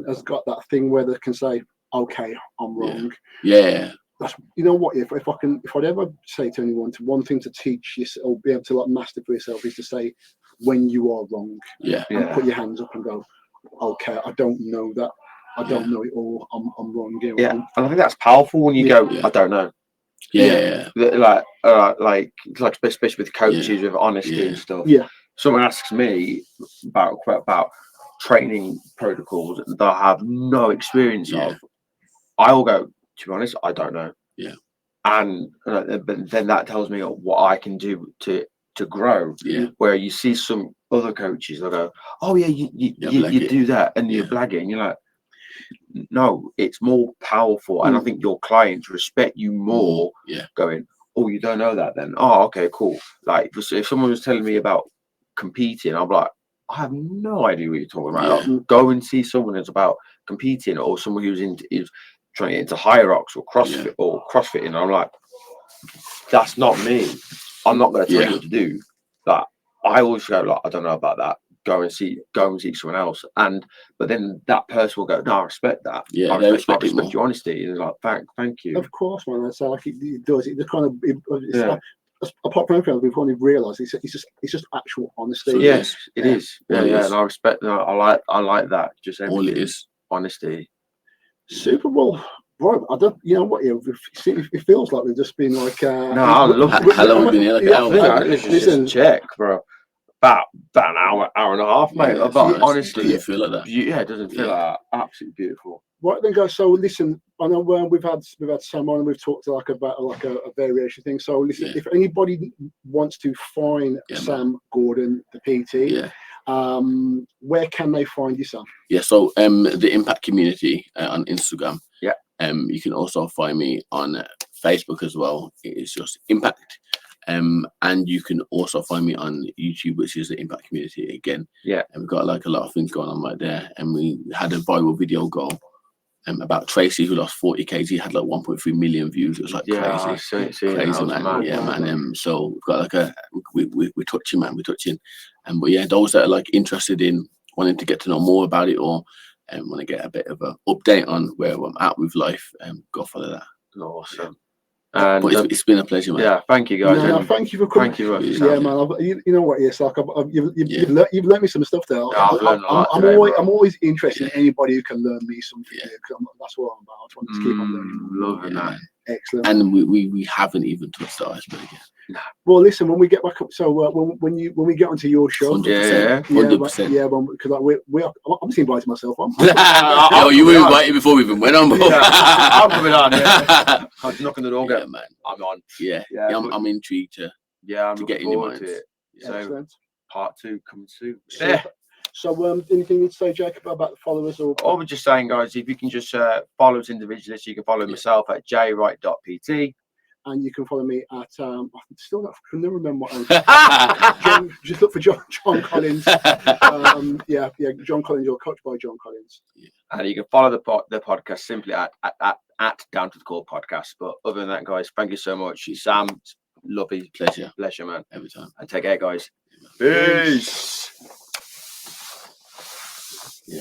has got that thing where they can say, okay, I'm wrong. Yeah. That's, you know what, if I'd ever say to anyone, one thing to teach yourself or be able to like master for yourself is to say when you are wrong. And put your hands up and go, okay, I don't know that. I don't know it all. I'm wrong. And I think that's powerful when you go, I don't know. Like especially with coaches with honesty and stuff. Someone asks me about training protocols that I have no experience of, I will go, to be honest, I don't know. And but then that tells me what I can do to grow. Where you see some other coaches that go, oh yeah, you do that, and you're blagging. You're like, no, it's more powerful, and I think your clients respect you more. Going, oh, you don't know that, then okay, cool. Like if someone was telling me about competing, I'm like, I have no idea what you're talking about. Like, go and see someone that's about competing, or someone who's trying to get into high rocks or CrossFit or CrossFitting. I'm like, that's not me. I'm not going to tell you what to do. Like, I always go like, I don't know about that. Go and see someone else. But then that person will go, no, I respect that. I respect your honesty. And it's like, thank you. Of course, man. That's like it does. It kind of. Apart from everything, we've only realised it's just actual honesty. Yes, it is. Yeah, and I respect that. I like that. Just all it is, honesty. Super Bowl, bro. I don't. You know what? It feels like we've just been like. No, I love it. How long have we been here? Like an hour. Listen, check, bro. About an hour and a half, mate. But honestly, doesn't feel like that. It doesn't feel like that. Absolutely beautiful. Right then, guys. So listen, I know we've had Sam on and we've talked about a variation thing. So listen, if anybody wants to find Sam Gordon, the PT, where can they find you, Sam? So the Impact Community on Instagram. You can also find me on Facebook as well. It's just Impact. And you can also find me on YouTube, which is the Impact Community again. And we've got like a lot of things going on right there. And we had a viral video go about Tracy, who lost 40 kg, had like 1.3 million views. It was like crazy, man. So we've got like we're touching, man. But those that are like interested in wanting to get to know more about it or want to get a bit of an update on where I'm at with life, go follow that. Awesome. And but it's been a pleasure, man. Yeah, thank you, guys. No, thank you for coming. Thank you. Man. You know what? Yes, like you've learned me some stuff there. I'm always interested in anybody who can learn me something. That's what I'm about. I just want to keep on learning. Loving that. Excellent. And we haven't even touched the iceberg yet. Well, listen, when we get back up, so when we get onto your show, 100%, 100%. Yeah, because like I'm just inviting myself on. Oh, you were invited before we even went on, bro. I'm coming on. Yeah. I'm knocking the door. Yeah, man. I'm on. Yeah, I'm intrigued to. I'm to get in your minds. So excellent. part 2 coming soon. Yeah. So, anything you'd say, Jacob, about the followers? Or I was just saying, guys, if you can just follow us individually, so you can follow myself at jwright.pt. And you can follow me at I can never remember what I was. Just look for John Collins. John Collins, or Coach by John Collins. Yeah. And you can follow the podcast simply at Down to the Core Podcast. But other than that, guys, thank you so much. Sam, lovely. Pleasure, man. Every time. And take care, guys. Peace. Yeah.